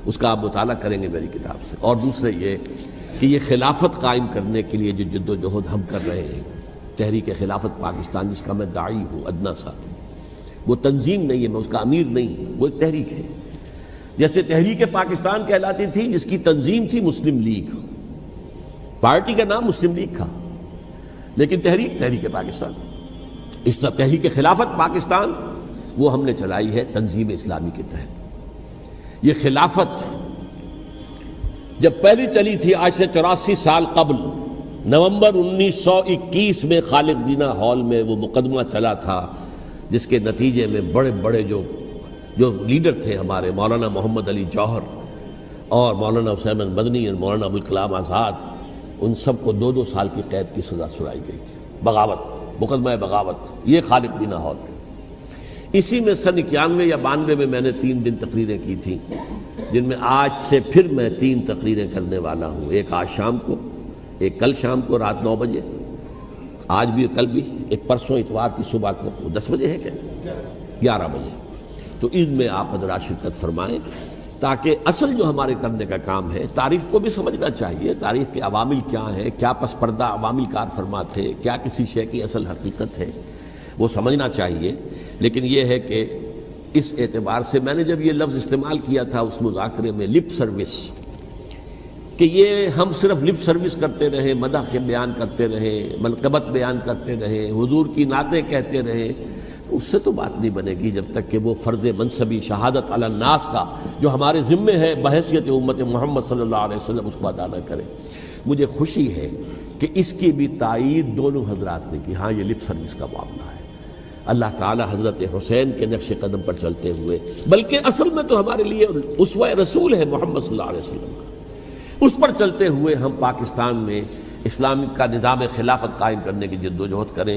اس کا آپ مطالعہ کریں گے میری کتاب سے۔ اور دوسرے یہ کہ یہ خلافت قائم کرنے کے لیے جو جد و جہد ہم کر رہے ہیں، تحریک خلافت پاکستان جس کا میں داعی ہوں ادنا سا، وہ تنظیم نہیں ہے، میں اس کا امیر نہیں، وہ ایک تحریک ہے۔ جیسے تحریک پاکستان کہلاتی تھی، جس کی تنظیم تھی مسلم لیگ، پارٹی کا نام مسلم لیگ تھا، لیکن تحریک پاکستان، اس طرح تحریک خلافت پاکستان وہ ہم نے چلائی ہے تنظیم اسلامی کے تحت۔ یہ خلافت جب پہلی چلی تھی آج سے 84 سال قبل، نومبر 1921 میں خالد دینا ہال میں وہ مقدمہ چلا تھا، جس کے نتیجے میں بڑے بڑے جو لیڈر تھے ہمارے، مولانا محمد علی جوہر اور مولانا حسین مدنی اور مولانا ابوالکلام آزاد، ان سب کو 2 سال کی قید کی سزا سنائی گئی تھی، بغاوت، مقدمہ بغاوت، یہ خالد دینا ہال۔ اسی میں سن 91 یا 92 میں نے 3 دن تقریریں کی تھیں، جن میں آج سے پھر میں 3 تقریریں کرنے والا ہوں، ایک آج شام کو، ایک کل شام کو رات 9 بجے، آج بھی کل بھی، ایک پرسوں اتوار کی صبح کو 10 بجے ہے کیا 11 بجے۔ تو ان میں آپ حضرات شرکت فرمائیں، تاکہ اصل جو ہمارے کرنے کا کام ہے، تاریخ کو بھی سمجھنا چاہیے، تاریخ کے عوامل کیا ہیں، کیا پس پردہ عوامل کار فرما تھے، کیا کسی شے کی اصل حقیقت ہے، وہ سمجھنا چاہیے۔ لیکن یہ ہے کہ اس اعتبار سے میں نے جب یہ لفظ استعمال کیا تھا اس مذاکرے میں، لپ سروس، کہ یہ ہم صرف لپ سروس کرتے رہے، مدح کے بیان کرتے رہے، منقبت بیان کرتے رہے، حضور کی نعتیں کہتے رہے، تو اس سے تو بات نہیں بنے گی جب تک کہ وہ فرض منصبی شہادت علی الناس کا جو ہمارے ذمے ہے بحیثیت امت محمد صلی اللہ علیہ وسلم، اس کو ادا نہ کرے۔ مجھے خوشی ہے کہ اس کی بھی تائید دونوں حضرات نے کی، ہاں یہ لپ سروس کا معاملہ ہے۔ اللہ تعالی حضرت حسین کے نقش قدم پر چلتے ہوئے، بلکہ اصل میں تو ہمارے لیے اسوہ رسول ہے محمد صلی اللہ علیہ وسلم کا، اس پر چلتے ہوئے ہم پاکستان میں اسلام کا نظام خلافت قائم کرنے کی جد و جہد کریں۔